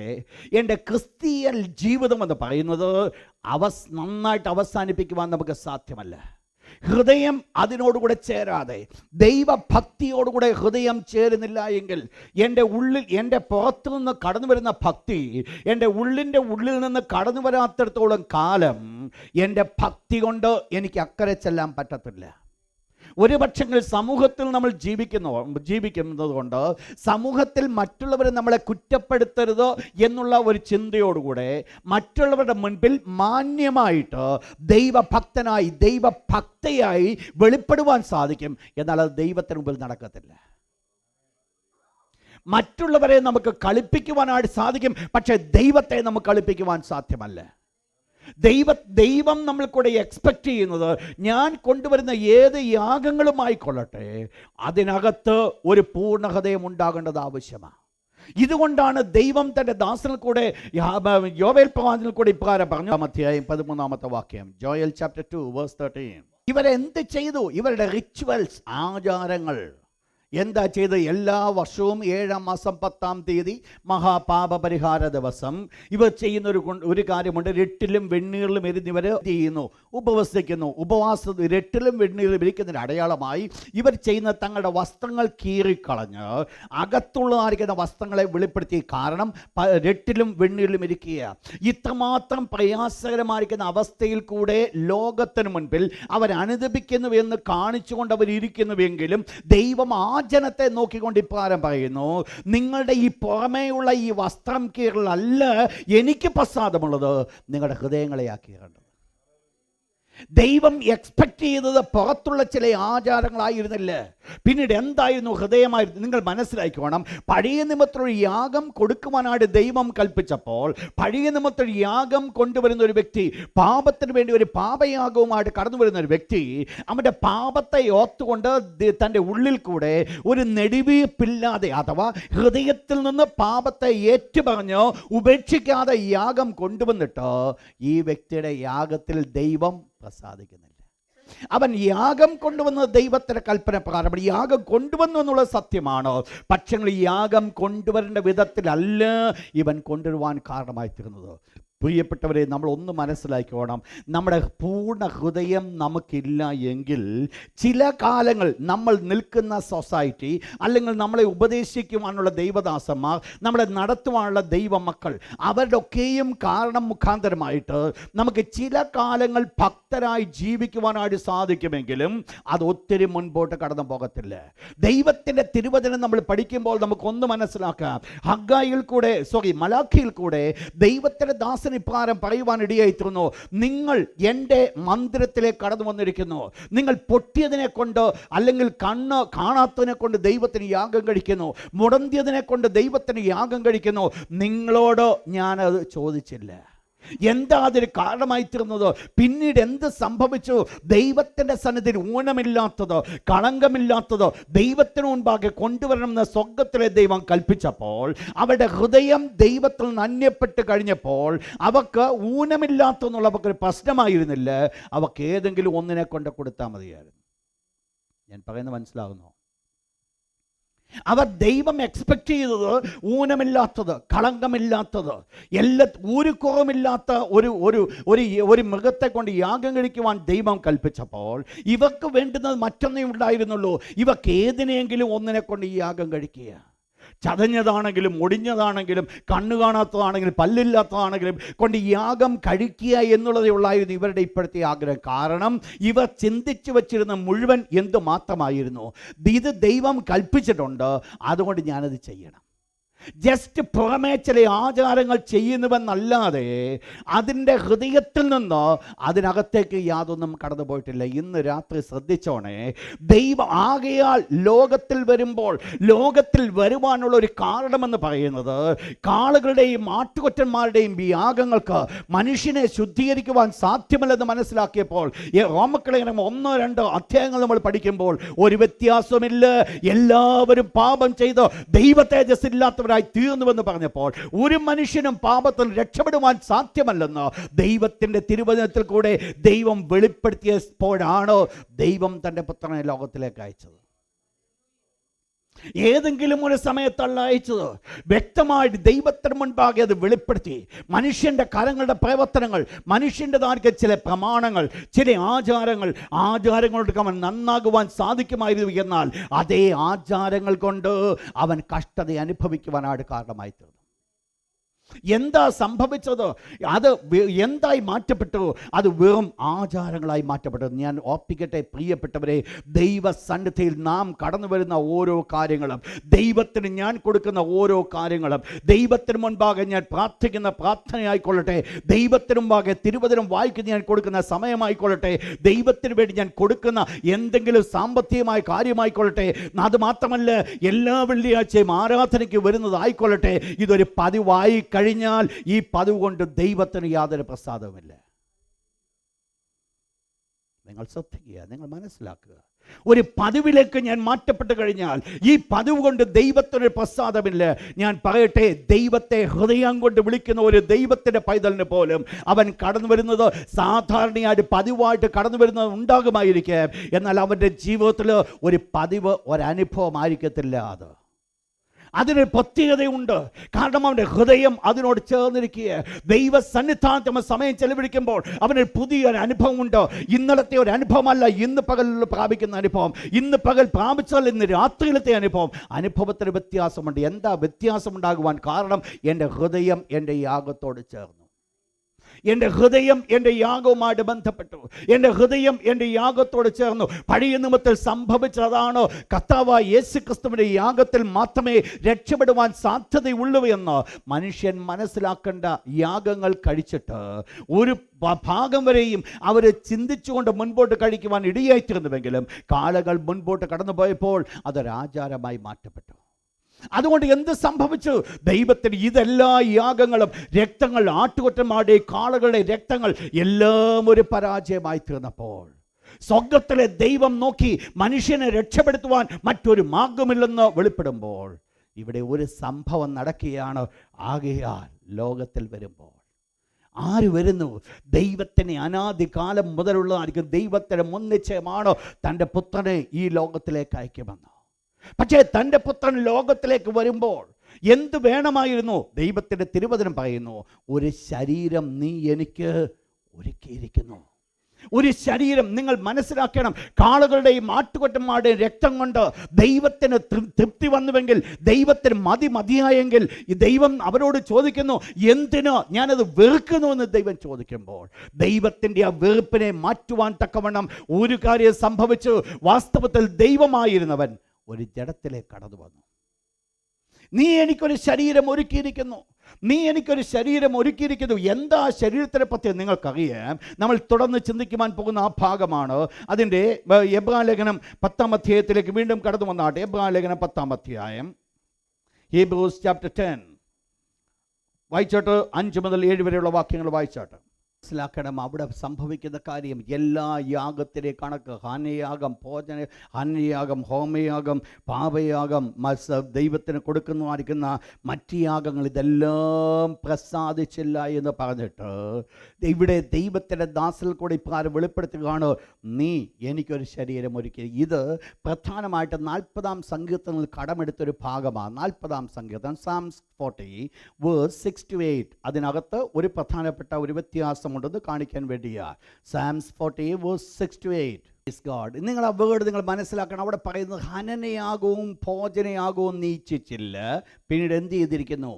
എൻ്റെ ക്രിസ്തീയ ജീവിതം എന്ന് പറയുന്നത് നന്നായിട്ട് അവസാനിപ്പിക്കുവാൻ നമുക്ക് സാധ്യമല്ല. ഹൃദയം അതിനോടുകൂടെ ചേരാതെ, ദൈവഭക്തിയോടുകൂടെ ഹൃദയം ചേരുന്നില്ല എങ്കിൽ, എൻ്റെ പുറത്തു നിന്ന് കടന്നു വരുന്ന ഭക്തി എൻ്റെ ഉള്ളിൽ നിന്ന് കടന്നു വരാത്തിടത്തോളം കാലം എൻ്റെ ഭക്തി കൊണ്ട് എനിക്ക് അക്കരെ ചെല്ലാൻ പറ്റത്തില്ല. ഒരു പക്ഷെങ്കിൽ സമൂഹത്തിൽ നമ്മൾ ജീവിക്കുന്നത് കൊണ്ട് സമൂഹത്തിൽ മറ്റുള്ളവരെ നമ്മളെ കുറ്റപ്പെടുത്തരുത് എന്നുള്ള ഒരു ചിന്തയോടുകൂടെ മറ്റുള്ളവരുടെ മുൻപിൽ മാന്യമായിട്ട് ദൈവഭക്തനായി, ദൈവഭക്തയായി വെളിപ്പെടുവാൻ സാധിക്കും. എന്നാൽ അത് ദൈവത്തിന് മുമ്പിൽ നടക്കത്തില്ല. മറ്റുള്ളവരെ നമുക്ക് കളിപ്പിക്കുവാനായിട്ട് സാധിക്കും, പക്ഷേ ദൈവത്തെ നമുക്ക് കളിപ്പിക്കുവാൻ സാധ്യമല്ല. ദൈവം നമ്മൾ കൂടെ എക്സ്പെക്റ്റ് ചെയ്യുന്നത്, ഞാൻ കൊണ്ടുവരുന്ന ഏത് യാഗങ്ങളുമായിക്കൊള്ളട്ടെ, അതിനകത്ത് ഒരു പൂർണ്ണ ഹൃദയം ഉണ്ടാകേണ്ടത് ആവശ്യമാണ്. ഇതുകൊണ്ടാണ് ദൈവം തൻ്റെ ദാസനിൽ കൂടെ, യോവേൽ പ്രവാചകനിൽ കൂടെ ഇപ്രകാരം പറഞ്ഞു. അധ്യായം 13 വാക്യം, ജോയൽ ചാപ്റ്റർ 2 verse 13. ഇവരെന്ത് ചെയ്തു? ഇവരുടെ റിച്വൽസ്, ആചാരങ്ങൾ, എന്താ ചെയ്ത്? എല്ലാ വർഷവും 7-ാം മാസം 10-ാം തീയതി മഹാപാപപരിഹാര ദിവസം ഇവർ ചെയ്യുന്ന ഒരു കാര്യമുണ്ട്. രട്ടിലും വെണ്ണീറിലും എരിഞ്ഞിവർ ചെയ്യുന്നു, ഉപവസിക്കുന്നു. രട്ടിലും വെണ്ണീറിലും ഇരിക്കുന്നതിന് അടയാളമായി ഇവർ ചെയ്യുന്ന തങ്ങളുടെ വസ്ത്രങ്ങൾ കീറിക്കളഞ്ഞ് അകത്തുള്ളതായിരിക്കുന്ന വസ്ത്രങ്ങളെ വെളിപ്പെടുത്തി. കാരണം രട്ടിലും വെണ്ണീറിലും ഇരിക്കുക. ഇത്രമാത്രം പ്രയാസകരമായിരിക്കുന്ന അവസ്ഥയിൽ കൂടെ ലോകത്തിന് മുൻപിൽ അവർ അനുദപിക്കുന്നു എന്ന് കാണിച്ചുകൊണ്ട് അവർ ഇരിക്കുന്നുവെങ്കിലും ദൈവം ആ ജനത്തെ നോക്കിക്കൊണ്ട് ഇപ്രകാരം പറയുന്നു, നിങ്ങളുടെ ഈ പുറമേയുള്ള ഈ വസ്ത്രം കീറലല്ല എനിക്ക് പ്രസാദമുള്ളത്, നിങ്ങളുടെ ഹൃദയങ്ങളെയാ കീറേണ്ടത്. ദൈവം എക്സ്പെക്ട് ചെയ്തത് പുറത്തുള്ള ചില ആചാരങ്ങളായിരുന്നില്ല, പിന്നീട് എന്തായിരുന്നു? ഹൃദയമായിരുന്നു. നിങ്ങൾ മനസ്സിലാക്കണം, പഴയ നിമിത്തം യാഗം കൊടുക്കുവാനായിട്ട് ദൈവം കൽപ്പിച്ചപ്പോൾ പഴയ നിമിത്തം യാഗം കൊണ്ടുവരുന്ന ഒരു വ്യക്തി, പാപത്തിന് വേണ്ടി ഒരു പാപയാഗവുമായിട്ട് കടന്നു വരുന്ന ഒരു വ്യക്തി, അവൻ്റെ പാപത്തെ ഓർത്തുകൊണ്ട് തൻ്റെ ഉള്ളിൽ കൂടെ ഒരു നെടുവീർപ്പില്ലാതെ അഥവാ ഹൃദയത്തിൽ നിന്ന് പാപത്തെ ഏറ്റുപറഞ്ഞ് ഉപേക്ഷിക്കാതെ യാഗം കൊണ്ടുവന്നിട്ട് ഈ വ്യക്തിയുടെ യാഗത്തിൽ ദൈവം പ്രസാദിക്കുന്നില്ല. അവൻ യാഗം കൊണ്ടുവന്നത് ദൈവത്തിൻ്റെ കൽപ്പന പ്രകാരമാണ്. യാഗം കൊണ്ടുവന്നു എന്നുള്ളത് സത്യമാണ്. പക്ഷേ യാഗം കൊണ്ടുവരേണ്ട വിധത്തിലല്ല ഇവൻ കൊണ്ടുവരുവാൻ കാരണമായി തീർന്നത്. പ്രിയപ്പെട്ടവരെ, നമ്മൾ ഒന്ന് മനസ്സിലാക്കണം, നമ്മുടെ പൂർണ്ണ ഹൃദയം നമുക്കില്ല എങ്കിൽ ചില കാലങ്ങൾ നമ്മൾ നിൽക്കുന്ന സൊസൈറ്റി അല്ലെങ്കിൽ നമ്മളെ ഉപദേശിക്കുവാനുള്ള ദൈവദാസന്മാർ, നമ്മളെ നടത്തുവാനുള്ള ദൈവമക്കൾ, അവരുടെ ഒക്കെയും കാരണം മുഖാന്തരമായിട്ട് നമുക്ക് ചില കാലങ്ങൾ ഭക്തരായി ജീവിക്കുവാനായിട്ട് സാധിക്കുമെങ്കിലും അത് ഒത്തിരി മുൻപോട്ട് കടന്നു പോകത്തില്ല. ദൈവത്തിൻ്റെ തിരുവചനം നമ്മൾ പഠിക്കുമ്പോൾ നമുക്കൊന്ന് മനസ്സിലാക്കാം. മലാഖിയിൽ കൂടെ ദൈവത്തിൻ്റെ ദാസൻ ഇപ്രകാരം പറയുവാനിടയായിത്തീർന്നു, നിങ്ങൾ എൻ്റെ മന്ദിരത്തിലേക്ക് കടന്നു വന്നിരിക്കുന്നു, നിങ്ങൾ പൊട്ടിയതിനെ കൊണ്ട് അല്ലെങ്കിൽ കണ്ണ് കാണാത്തതിനെ കൊണ്ട് ദൈവത്തിന് യാഗം കഴിക്കുന്നു, മുടന്തിയതിനെ കൊണ്ട് ദൈവത്തിന് യാഗം കഴിക്കുന്നു. നിങ്ങളോട് ഞാനത് ചോദിച്ചില്ല. എന്താ അതിന് കാരണമായി തീർന്നത്? പിന്നീട് എന്ത് സംഭവിച്ചു? ദൈവത്തിൻ്റെ സന്നിധിയിൽ ഊനമില്ലാത്തത്, കളങ്കമില്ലാത്തത് ദൈവത്തിന് മുൻപാകെ കൊണ്ടുവരണമെന്ന് സ്വർഗത്തിലെ ദൈവം കൽപ്പിച്ചപ്പോൾ അവരുടെ ഹൃദയം ദൈവത്തിൽ നിന്ന് അന്യപ്പെട്ട് കഴിഞ്ഞപ്പോൾ അവർക്ക് ഊനമില്ലാത്തെന്നുള്ള അവർക്കൊരു പ്രശ്നമായിരുന്നില്ല. അവർക്ക് ഏതെങ്കിലും ഒന്നിനെ കൊണ്ട് കൊടുത്താൽ മതിയായിരുന്നു. ഞാൻ പറയുന്നത് മനസ്സിലാകുന്നു? അവർ ദൈവം എക്സ്പെക്റ്റ് ചെയ്തത് ഊനമില്ലാത്തത്, കളങ്കമില്ലാത്തത്, ഒരു കുറവുമില്ലാത്ത ഒരു മൃഗത്തെ കൊണ്ട് യാഗം കഴിക്കുവാൻ ദൈവം കൽപ്പിച്ചപ്പോൾ ഇവർക്ക് വേണ്ടുന്നത് മറ്റൊന്നേ ഉണ്ടായിരുന്നുള്ളൂ. ഇവർക്ക് ഏതിനെങ്കിലും ഒന്നിനെ കൊണ്ട് ഈ യാഗം കഴിക്കുക. ചതഞ്ഞതാണെങ്കിലും ഒടിഞ്ഞതാണെങ്കിലും കണ്ണു കാണാത്തതാണെങ്കിലും പല്ലില്ലാത്തതാണെങ്കിലും കൊണ്ട് യാഗം കഴിക്കുക എന്നുള്ളതേ ഉള്ളായിരുന്നു ഇവരുടെ ഇപ്പോഴത്തെ ആഗ്രഹം. കാരണം ഇവർ ചിന്തിച്ചു വച്ചിരുന്ന മുഴുവൻ എന്തു മാത്രമായിരുന്നു? ഇത് ദൈവം കൽപ്പിച്ചിട്ടുണ്ട്, അതുകൊണ്ട് ഞാനത് ചെയ്യണം. ജസ്റ്റ് പുറമേ ചില ആചാരങ്ങൾ ചെയ്യുന്നുവെന്നല്ലാതെ അതിൻ്റെ ഹൃദയത്തിൽ നിന്ന് അതിനകത്തേക്ക് യാതൊന്നും കടന്നു പോയിട്ടില്ല. ഇന്ന് രാത്രി ശ്രദ്ധിച്ചോണേ, ദൈവം ആകയാൽ ലോകത്തിൽ വരുമ്പോൾ ലോകത്തിൽ വരുവാനുള്ള ഒരു കാരണമെന്ന് പറയുന്നത് കാളുകളുടെയും ആട്ടുകൊറ്റന്മാരുടെയും യാഗങ്ങൾക്ക് മനുഷ്യനെ ശുദ്ധീകരിക്കുവാൻ സാധ്യമല്ലെന്ന് മനസ്സിലാക്കിയപ്പോൾ റോമലേഖനം 1-2 അധ്യായങ്ങൾ നമ്മൾ പഠിക്കുമ്പോൾ ഒരു വ്യത്യാസമില്ല, എല്ലാവരും പാപം ചെയ്ത് ദൈവ തേജസ് ഇല്ലാത്തവർ തീർന്നുവെന്ന് പറഞ്ഞപ്പോൾ ഒരു മനുഷ്യനും പാപത്തിൽ രക്ഷപ്പെടുവാൻ സാധ്യമല്ലെന്ന് ദൈവത്തിന്റെ തിരുവചനത്തിൽ കൂടെ ദൈവം വെളിപ്പെടുത്തിയപ്പോഴാണ് ദൈവം തന്റെ പുത്രനെ ലോകത്തിലേക്ക് അയച്ചത്. ഏതെങ്കിലും ഒരു സമയത്തല്ല അയച്ചത്, വ്യക്തമായിട്ട് ദൈവത്തിന് മുൻപാകെ അത് വെളിപ്പെടുത്തി. മനുഷ്യൻ്റെ കരങ്ങളുടെ പ്രവർത്തനങ്ങൾ, മനുഷ്യൻ്റെതായിരിക്കും ചില പ്രമാണങ്ങൾ, ചില ആചാരങ്ങളോട് അവൻ നന്നാകുവാൻ സാധിക്കുമായിരുന്നു. എന്നാൽ അതേ ആചാരങ്ങൾ കൊണ്ട് അവൻ കഷ്ടത അനുഭവിക്കുവാനായിട്ട് കാരണമായി തീർന്നു. എന്താ സംഭവിച്ചത്? അത് എന്തായി മാറ്റപ്പെട്ടു? അത് വെറും ആചാരങ്ങളായി മാറ്റപ്പെട്ടത്. ഞാൻ ഓർപ്പിക്കട്ടെ പ്രിയപ്പെട്ടവരെ, ദൈവസന്നിധിയിൽ നാം കടന്നു വരുന്ന ഓരോ കാര്യങ്ങളും, ദൈവത്തിന് ഞാൻ കൊടുക്കുന്ന ഓരോ കാര്യങ്ങളും, ദൈവത്തിന് മുൻപാകെ ഞാൻ പ്രാർത്ഥിക്കുന്ന പ്രാർത്ഥനയായിക്കൊള്ളട്ടെ, ദൈവത്തിന് മുൻപാകെ തിരുവചനം വായിക്കുന്ന ഞാൻ കൊടുക്കുന്ന സമയമായിക്കൊള്ളട്ടെ, ദൈവത്തിന് വേണ്ടി ഞാൻ കൊടുക്കുന്ന എന്തെങ്കിലും സാമ്പത്തികമായ കാര്യമായിക്കൊള്ളട്ടെ, അതുമാത്രമല്ല എല്ലാ വെള്ളിയാഴ്ചയും ആരാധനയ്ക്ക് വരുന്നതായിക്കൊള്ളട്ടെ, ഇതൊരു പതിവായി കഴിഞ്ഞാൽ ഈ പതിവ് കൊണ്ട് ദൈവത്തിന് യാതൊരു പ്രസാദവുമില്ല. നിങ്ങൾ ശ്രദ്ധിക്കുക, നിങ്ങൾ മനസ്സിലാക്കുക. ഒരു പതിവിലേക്ക് ഞാൻ മാറ്റപ്പെട്ട് കഴിഞ്ഞാൽ ഈ പതിവ് കൊണ്ട് ദൈവത്തിനൊരു പ്രസാദമില്ല. ഞാൻ പറയട്ടെ, ദൈവത്തെ ഹൃദയം കൊണ്ട് വിളിക്കുന്ന ഒരു ദൈവത്തിൻ്റെ പൈതലിന് പോലും അവൻ കടന്നു വരുന്നത് സാധാരണയായിട്ട് പതിവായിട്ട് കടന്നു വരുന്നത് ഉണ്ടാകുമായിരിക്കാം. എന്നാൽ അവൻ്റെ ജീവിതത്തിൽ ഒരു പതിവ് ഒരനുഭവമായിരിക്കത്തില്ല. അതിനൊരു പ്രത്യേകതയുണ്ട്. കാരണം അവൻ്റെ ഹൃദയം അതിനോട് ചേർന്നിരിക്കുക. ദൈവ സന്നിധാനത്ത് സമയം ചെലവഴിക്കുമ്പോൾ അവനൊരു പുതിയൊരു അനുഭവമുണ്ട്. ഇന്നലത്തെ ഒരു അനുഭവമല്ല ഇന്ന് പകലിൽ പ്രാപിക്കുന്ന അനുഭവം. ഇന്ന് പകൽ പ്രാപിച്ചാൽ ഇന്ന് രാത്രിയിലത്തെ അനുഭവത്തിന് വ്യത്യാസമുണ്ട്. എന്താ വ്യത്യാസമുണ്ടാകുവാൻ കാരണം? എൻ്റെ ഹൃദയം എൻ്റെ യാഗത്തോട് ചേർന്നു. എൻ്റെ ഹൃദയം എൻ്റെ യാഗവുമായിട്ട് ബന്ധപ്പെട്ടു. എൻ്റെ ഹൃദയം എൻ്റെ യാഗത്തോട് ചേർന്നു. പഴയ നിയമത്തിൽ സംഭവിച്ചതാണ്. കർത്താവായ യേശുക്രിസ്തുവിൻ്റെ യാഗത്തിൽ മാത്രമേ രക്ഷപ്പെടുവാൻ സാധ്യതയുള്ളൂ എന്ന് മനുഷ്യൻ മനസ്സിലാക്കേണ്ട. യാഗങ്ങൾ കഴിച്ചിട്ട് ഒരു ഭാഗം വരെയും അവർ ചിന്തിച്ചുകൊണ്ട് മുൻപോട്ട് കഴിക്കുവാൻ ഇടയായിത്തീർന്നുവെങ്കിലും കാലങ്ങൾ മുൻപോട്ട് കടന്നുപോയപ്പോൾ അതൊരാചാരമായി മാറ്റപ്പെട്ടു. അതുകൊണ്ട് എന്ത് സംഭവിച്ചു? ദൈവത്തിന് ഇതെല്ലാ യാഗങ്ങളും രക്തങ്ങൾ, ആട്ടുകൊറ്റന്മാരുടെ കാളകളുടെ രക്തങ്ങൾ എല്ലാം ഒരു പരാജയമായി തീർന്നപ്പോൾ സ്വർഗത്തിലെ ദൈവം നോക്കി മനുഷ്യനെ രക്ഷപ്പെടുത്തുവാൻ മറ്റൊരു മാർഗമില്ലെന്ന് വെളിപ്പെടുമ്പോൾ ഇവിടെ ഒരു സംഭവം നടക്കുകയാണ്. ആകയാൽ ലോകത്തിൽ വരുമ്പോൾ ആര് വരുന്നു? ദൈവത്തിന് അനാദികാലം മുതലുള്ളതായിരിക്കും ദൈവത്തിന് മുൻനിശ്ചയമാണോ തൻ്റെ പുത്രനെ ഈ ലോകത്തിലേക്ക് അയക്കുമെന്ന്. പക്ഷേ തൻ്റെ പുത്രൻ ലോകത്തിലേക്ക് വരുമ്പോൾ എന്ത് വേണമായിരുന്നു? ദൈവത്തിൻ്റെ തിരുവചനം പറയുന്നു, ഒരു ശരീരം നീ എനിക്ക് ഒരുക്കിയിരിക്കുന്നു. ഒരു ശരീരം. നിങ്ങൾ മനസ്സിലാക്കണം, കാളകളുടെയും ആട്ടുകൊറ്റന്മാരുടെയും രക്തം കൊണ്ട് ദൈവത്തിന് തൃപ്തി വന്നുവെങ്കിൽ, ദൈവത്തിന് മതിയായെങ്കിൽ ഈ ദൈവം അവരോട് ചോദിക്കുന്നു, എന്തിനോ ഞാനത് വെറുക്കുന്നുവെന്ന് ദൈവം ചോദിക്കുമ്പോൾ ദൈവത്തിൻ്റെ ആ വെറുപ്പിനെ മാറ്റുവാൻ തക്കവണ്ണം ഒരു കാര്യം സംഭവിച്ചു. വാസ്തവത്തിൽ ദൈവമായിരുന്നവൻ ഒരു ജഡത്തിലേക്ക് കടന്നു വന്നു. നീ എനിക്കൊരു ശരീരം ഒരുക്കിയിരിക്കുന്നു, നീ എനിക്കൊരു ശരീരം ഒരുക്കിയിരിക്കുന്നു. എന്താ ശരീരത്തിനെ പറ്റി നിങ്ങൾക്കറിയാം. നമ്മൾ തുടർന്ന് ചിന്തിക്കുവാൻ പോകുന്ന ആ ഭാഗമാണ്. അതിൻ്റെ എബ്രായലേഖനം 10-ാം അധ്യായത്തിലേക്ക് വീണ്ടും കടന്നു വന്നാട്ടെ. എബ്രായലേഖനം 10-ാം അധ്യായം, ഹീബ്രൂസ് ചാപ്റ്റർ 10 വായിച്ചോട്ട്. 5 മുതൽ 7 വരെയുള്ള വാക്യങ്ങൾ വായിച്ചോട്ട്. മനസ്സിലാക്കണം, അവിടെ സംഭവിക്കുന്ന കാര്യം എല്ലാ യാഗത്തിൻ്റെ കണക്ക്, ഹനയാഗം, ഹനയാഗം, ഹോമയാഗം, പാപയാഗം, ദൈവത്തിന് കൊടുക്കുന്നതായിരിക്കുന്ന മറ്റ് യാഗങ്ങൾ, ഇതെല്ലാം പ്രസാദിച്ചില്ല എന്ന് പറഞ്ഞിട്ട് ഇവിടെ ദൈവത്തിൻ്റെ ദാസൽ കൂടി ഇപ്രകാരം വെളിപ്പെടുത്തുകയാണ്, നീ എനിക്കൊരു ശരീരം ഒരുക്കി. ഇത് പ്രധാനമായിട്ട് 40-ാം സങ്കീർത്തനത്തിൽ കടമെടുത്തൊരു ഭാഗമാണ്. 40-ാം സങ്കീർത്തനം, സാംസ് 40 വേഴ്സ് 6-8. അതിനകത്ത് ഒരു പ്രധാനപ്പെട്ട ഒരു വ്യത്യാസം ഉണ്ടെന്ന് കാണിക്കാൻ വേണ്ടിയാണ്. സാംസ് 40 വേഴ്സ് 6-8. നിങ്ങൾ ആ വേർഡ് നിങ്ങൾ മനസ്സിലാക്കണം. അവിടെ പറയുന്നത് ഹനനയാകവും ഭോജനയാകവും നീ ഇച്ഛിച്ചില്ല. പിന്നീട് എന്ത് ചെയ്തിരിക്കുന്നു?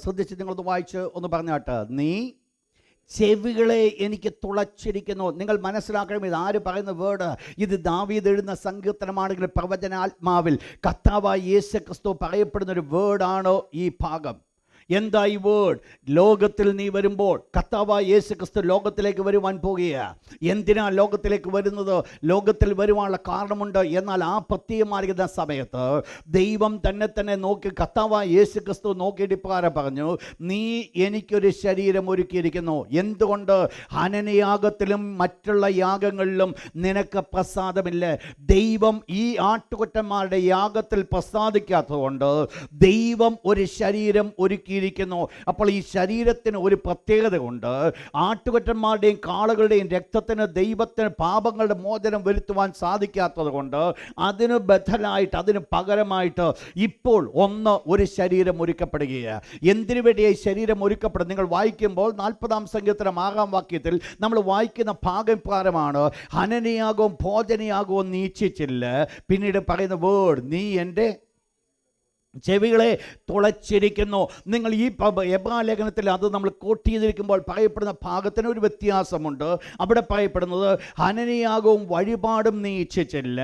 ശ്രദ്ധിച്ച് നിങ്ങളൊന്ന് വായിച്ച് ഒന്ന് പറഞ്ഞാട്ട്. നീ ചെവികളെ എനിക്ക് തുളച്ചിരിക്കുന്നു. നിങ്ങൾ മനസ്സിലാക്കണം, ഇത് ആര് പറയുന്ന വേർഡ്? ഇത് ദാവീദ് എഴുതുന്ന സങ്കീർത്തനമാണെങ്കിൽ പ്രവചനാത്മാവിൽ കർത്താവായ യേശുക്രിസ്തു പറയപ്പെടുന്ന ഒരു വേർഡാണോ ഈ ഭാഗം? എന്താ ഈ വേർഡ്? ലോകത്തിൽ നീ വരുമ്പോൾ, കർത്താവായ യേശുക്രിസ്തു ലോകത്തിലേക്ക് വരുവാൻ പോകുകയാണ്. എന്തിനാ ലോകത്തിലേക്ക് വരുന്നത്? ലോകത്തിൽ വരുവാനുള്ള കാരണമുണ്ട്. എന്നാൽ ആ പ്രത്യേകമായിരിക്കുന്ന സമയത്ത് ദൈവം തന്നെ നോക്കി, കർത്താവായ യേശുക്രിസ്തു നോക്കിയിട്ട് ഇപ്രകാരം പറഞ്ഞു, നീ എനിക്കൊരു ശരീരം ഒരുക്കിയിരിക്കുന്നു. എന്തുകൊണ്ട്? ഹനനയാഗത്തിലും മറ്റുള്ള യാഗങ്ങളിലും നിനക്ക് പ്രസാദമില്ല. ദൈവം ഈ ആട്ടുകൊറ്റന്മാരുടെ യാഗത്തിൽ പ്രസാദിക്കാത്തതുകൊണ്ട് ദൈവം ഒരു ശരീരം ഒരുക്കി. അപ്പോൾ ഈ ശരീരത്തിന് ഒരു പ്രത്യേകത ഉണ്ട്. ആട്ടുകൊറ്റന്മാരുടെയും കാളകളുടെയും രക്തത്തിന് ദൈവത്തിന് പാപങ്ങളുടെ മോചനം വരുത്തുവാൻ സാധിക്കാത്തത് കൊണ്ട് അതിന് ബദലായിട്ട്, അതിന് പകരമായിട്ട് ഇപ്പോൾ ഒരു ശരീരം ഒരുക്കപ്പെടുകയാണ്. എന്തിനു വേണ്ടിയായി ശരീരം ഒരുക്കപ്പെടും? നിങ്ങൾ വായിക്കുമ്പോൾ 40-ാം സങ്കീർത്തനം 6-ാം വാക്യത്തിൽ നമ്മൾ വായിക്കുന്ന ഭാഗം പ്രകാരമാണ്, ഹനനയാകവും ഭോജനയാകവും നീ ഇച്ഛിച്ചില്ല. പിന്നീട് പറയുന്ന വേർഡ്, നീ എൻ്റെ ചെവികളെ തുളച്ചിരിക്കുന്നു. നിങ്ങൾ ഈ എബ്രായലേഖനത്തിൽ അത് നമ്മൾ കോട്ട് ചെയ്തിരിക്കുമ്പോൾ പറയപ്പെടുന്ന ഭാഗത്തിന് ഒരു വ്യത്യാസമുണ്ട്. അവിടെ പറയപ്പെടുന്നത് ഹനനയാകവും വഴിപാടും നീ ഇച്ഛിച്ചില്ല,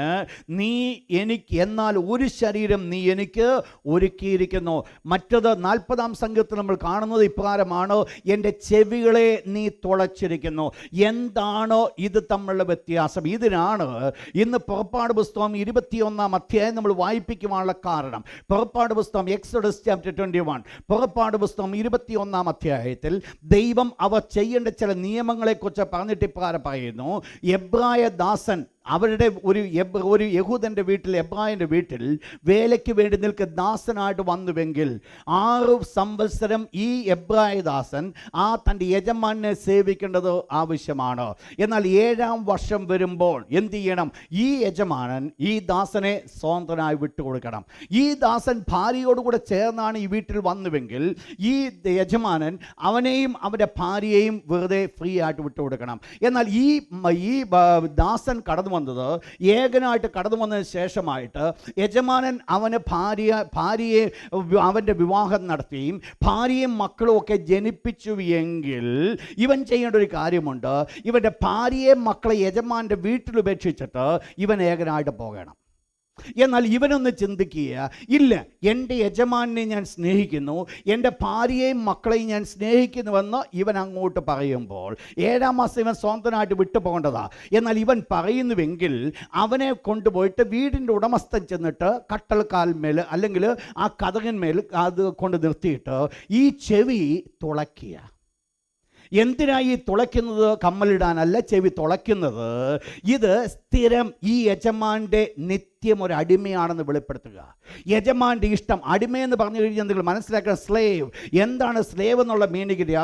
നീ എനിക്ക് എന്നാൽ ഒരു ശരീരം നീ എനിക്ക് ഒരുക്കിയിരിക്കുന്നു. മറ്റത് 40-ാം സങ്കീർത്തനം നമ്മൾ കാണുന്നത് ഇപ്രകാരമാണ്, എൻ്റെ ചെവികളെ നീ തുളച്ചിരിക്കുന്നു. എന്താണോ ഇത് തമ്മിലുള്ള വ്യത്യാസം? ഇതിനാണ് ഇന്ന് പുറപ്പാട് പുസ്തകം 21-ാം അധ്യായം നമ്മൾ വായിപ്പിക്കുവാനുള്ള കാരണം. പുറപ്പാട് പുറപ്പാട് പുസ്തകം എക്സോഡസ് ചാപ്റ്റർ 21, പുറപ്പാട് പുസ്തകം 21-ാം അധ്യായത്തിൽ ദൈവം അവർ ചെയ്യേണ്ട ചില നിയമങ്ങളെക്കുറിച്ച് പറഞ്ഞിട്ട് ഇപ്രകാരം പറയുന്നു. എബ്രായ ദാസൻ അവരുടെ ഒരു യഹൂദൻ്റെ വീട്ടിൽ, എബ്രായൻ്റെ വീട്ടിൽ വേലയ്ക്ക് വേണ്ടി നിൽക്കുന്ന ദാസനായിട്ട് വന്നുവെങ്കിൽ 6 സംവത്സരം ഈ എബ്രായ ദാസൻ തൻ്റെ യജമാനെ സേവിക്കേണ്ടത് ആവശ്യമാണ്. എന്നാൽ 7-ാം വർഷം വരുമ്പോൾ എന്ത് ചെയ്യണം? ഈ യജമാനൻ ഈ ദാസനെ സ്വതന്ത്രനായി വിട്ടുകൊടുക്കണം. ഈ ദാസൻ ഭാര്യയോടുകൂടെ ചേർന്നാണ് ഈ വീട്ടിൽ വന്നുവെങ്കിൽ ഈ യജമാനൻ അവനെയും അവൻ്റെ ഭാര്യയെയും വെറുതെ ഫ്രീ ആയിട്ട് വിട്ടുകൊടുക്കണം. എന്നാൽ ഈ ദാസൻ കടന്നു വന്നത് ഏകനായിട്ട് കടന്നു വന്നതിന് ശേഷമായിട്ട് യജമാനൻ അവന് ഭാര്യയെ അവൻ്റെ വിവാഹം നടത്തുകയും ഭാര്യയും മക്കളും ഒക്കെ ജനിപ്പിച്ചു എങ്കിൽ ഇവൻ ചെയ്യേണ്ട ഒരു കാര്യമുണ്ട്. ഇവൻ്റെ ഭാര്യയെ മക്കളെ യജമാൻ്റെ വീട്ടിൽ ഉപേക്ഷിച്ചിട്ട് ഇവൻ ഏകനായിട്ട് പോകണം. എന്നാൽ ഇവനൊന്ന് ചിന്തിക്കുക, ഇല്ല, എൻ്റെ യജമാനെ ഞാൻ സ്നേഹിക്കുന്നു, എൻ്റെ ഭാര്യയെയും മക്കളെയും ഞാൻ സ്നേഹിക്കുന്നുവെന്ന് ഇവൻ അങ്ങോട്ട് പറയുമ്പോൾ 7-ാം മാസം ഇവൻ സ്വന്തനായിട്ട് വിട്ടു പോകേണ്ടതാ. എന്നാൽ ഇവൻ പറയുന്നുവെങ്കിൽ അവനെ കൊണ്ടുപോയിട്ട് വീടിൻ്റെ ഉടമസ്ഥൻ ചെന്നിട്ട് കട്ടൾക്കാൽമേൽ അല്ലെങ്കിൽ ആ കതകന്മേൽ അത് കൊണ്ട് നിർത്തിയിട്ട് ഈ ചെവി തുളയ്ക്കുക. എന്തിനായി തുളയ്ക്കുന്നത്? കമ്മലിടാനല്ല, ചെവി തുളയ്ക്കുന്നത് ഇത് സ്ഥിരം ഈ യജമാൻ്റെ നിത്യം ഒരു അടിമയാണെന്ന് വെളിപ്പെടുത്തുക. യജമാൻ്റെ ഇഷ്ടം. അടിമയെന്ന് പറഞ്ഞു കഴിഞ്ഞാൽ നിങ്ങൾ മനസ്സിലാക്കുക, സ്ലേവ്. എന്താണ് സ്ലേവ് എന്നുള്ള മീനിങ്ങിൻ്റെ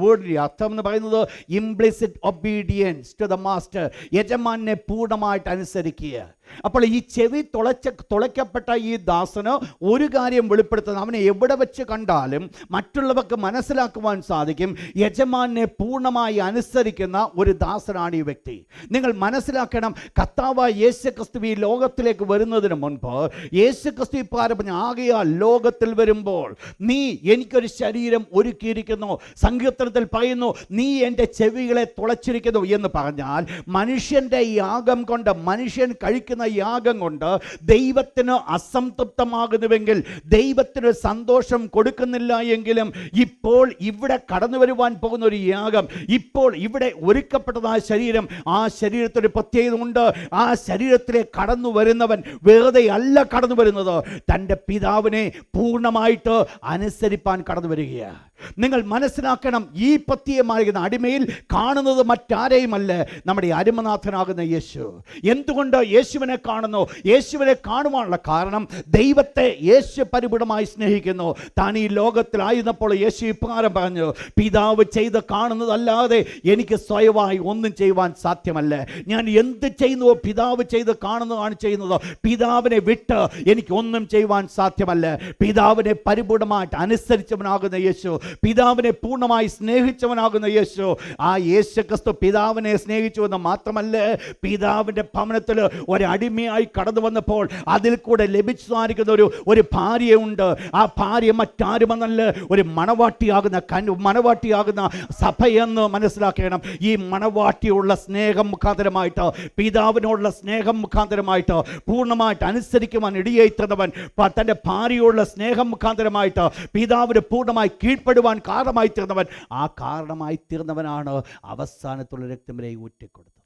വേർഡിൻ്റെ അർത്ഥം എന്ന് പറയുന്നത്? Implicit obedience to the master. യജമാനെ പൂർണ്ണമായിട്ട് അനുസരിക്കുക. അപ്പോൾ ഈ ചെവി തുളയ്ക്കപ്പെട്ട ഈ ദാസന് ഒരു കാര്യം വെളിപ്പെടുത്തുന്നത്, അവനെ എവിടെ വെച്ച് കണ്ടാലും മറ്റുള്ളവർക്ക് മനസ്സിലാക്കുവാൻ സാധിക്കും, യജമാനെ പൂർണ്ണമായി അനുസരിക്കുന്ന ഒരു ദാസനാണ് ഈ വ്യക്തി. നിങ്ങൾ മനസ്സിലാക്കണം, കർത്താവായ യേശുക്രിസ്തു ഈ ലോകത്തിലേക്ക് വരുന്നതിന് മുൻപ് യേശുക്രിസ്തു പറഞ്ഞ, ആകയാൽ ലോകത്തിൽ വരുമ്പോൾ നീ എനിക്കൊരു ശരീരം ഒരുക്കിയിരിക്കുന്നു. സങ്കീർത്തനത്തിൽ പറയുന്നു, നീ എൻ്റെ ചെവികളെ തുളച്ചിരിക്കുന്നു എന്ന് പറഞ്ഞാൽ മനുഷ്യൻ്റെ യാഗം കൊണ്ട്, മനുഷ്യൻ കഴിക്കുന്ന യാഗം കൊണ്ട് ദൈവത്തിന് അസംതൃപ്തമാകുന്നുവെങ്കിൽ, ദൈവത്തിന് സന്തോഷം കൊടുക്കുന്നില്ല എങ്കിലും ഇപ്പോൾ ഇവിടെ കടന്നു വരുവാൻ പോകുന്ന ഒരു യാഗം, ഇപ്പോൾ ഇവിടെ ഒരുക്കപ്പെട്ടതായ ശരീരം, ആ ശരീരത്തിന് പ്രത്യേകത ഉണ്ട്. ആ ശരീരത്തിലേക്ക് കടന്നു വരുന്നവൻ വെറുതെ അല്ല കടന്നു വരുന്നത്, തൻ്റെ പിതാവിനെ പൂർണ്ണമായിട്ട് അനുസരിപ്പാൻ കടന്നു വരികയാണ്. നിങ്ങൾ മനസ്സിലാക്കണം, ഈ പ്രത്യയമാകുന്ന അടിമയിൽ കാണുന്നത് മറ്റാരെയുമല്ല, നമ്മുടെ അരുമനാഥനാകുന്ന യേശു. എന്തുകൊണ്ട് യേശുവിനെ കാണുന്നു? യേശുവിനെ കാണുവാനുള്ള കാരണം, ദൈവത്തെ യേശു പരിപൂർണമായി സ്നേഹിക്കുന്നു. താൻ ഈ ലോകത്തിലായിരുന്നപ്പോൾ യേശു ഇപ്രകാരം പറഞ്ഞു, പിതാവ് ചെയ്ത് കാണുന്നതല്ലാതെ എനിക്ക് സ്വയമായി ഒന്നും ചെയ്യുവാൻ സാധ്യമല്ല. ഞാൻ എന്ത് ചെയ്യുന്നുവോ പിതാവ് ചെയ്ത് കാണുന്നതാണ് ചെയ്യുന്നത്. പിതാവിനെ വിട്ട് എനിക്ക് ഒന്നും ചെയ്യുവാൻ സാധ്യമല്ല. പിതാവിനെ പരിപൂർണമായിട്ട് അനുസരിച്ചവനാകുന്ന യേശു, പിതാവിനെ പൂർണ്ണമായി സ്നേഹിച്ചവനാകുന്ന യേശു, ആ യേശു ക്രിസ്തു പിതാവിനെ സ്നേഹിച്ചു എന്ന് മാത്രമല്ല, പിതാവിൻ്റെ ഭവനത്തിൽ ഒരടിമയായി കടന്നു വന്നപ്പോൾ അതിൽ കൂടെ ലഭിച്ചതായിരിക്കുന്ന ഒരു ഭാര്യയുണ്ട്. ആ ഭാര്യ മറ്റാരുമെന്നല്ല, ഒരു മണവാട്ടിയാകുന്ന സഭയെന്ന് മനസ്സിലാക്കണം. ഈ മണവാട്ടിയുള്ള സ്നേഹം മുഖാന്തരമായിട്ട്, പിതാവിനോടുള്ള സ്നേഹം മുഖാന്തരമായിട്ട് പൂർണ്ണമായിട്ട് അനുസരിക്കുവാൻ ഇടയായിത്തീർന്നവൻ, തൻ്റെ ഭാര്യയോടുള്ള സ്നേഹം മുഖാന്തരമായിട്ട് പിതാവിന് പൂർണ്ണമായി കീഴ്പ്പെടുവാൻ കാരണമായി തീർന്നവൻ, ആ കാരണമായി തീർന്നവനാണ് അവസാനത്തുള്ള രക്തം വരെ ഊറ്റിക്കൊടുത്തത്.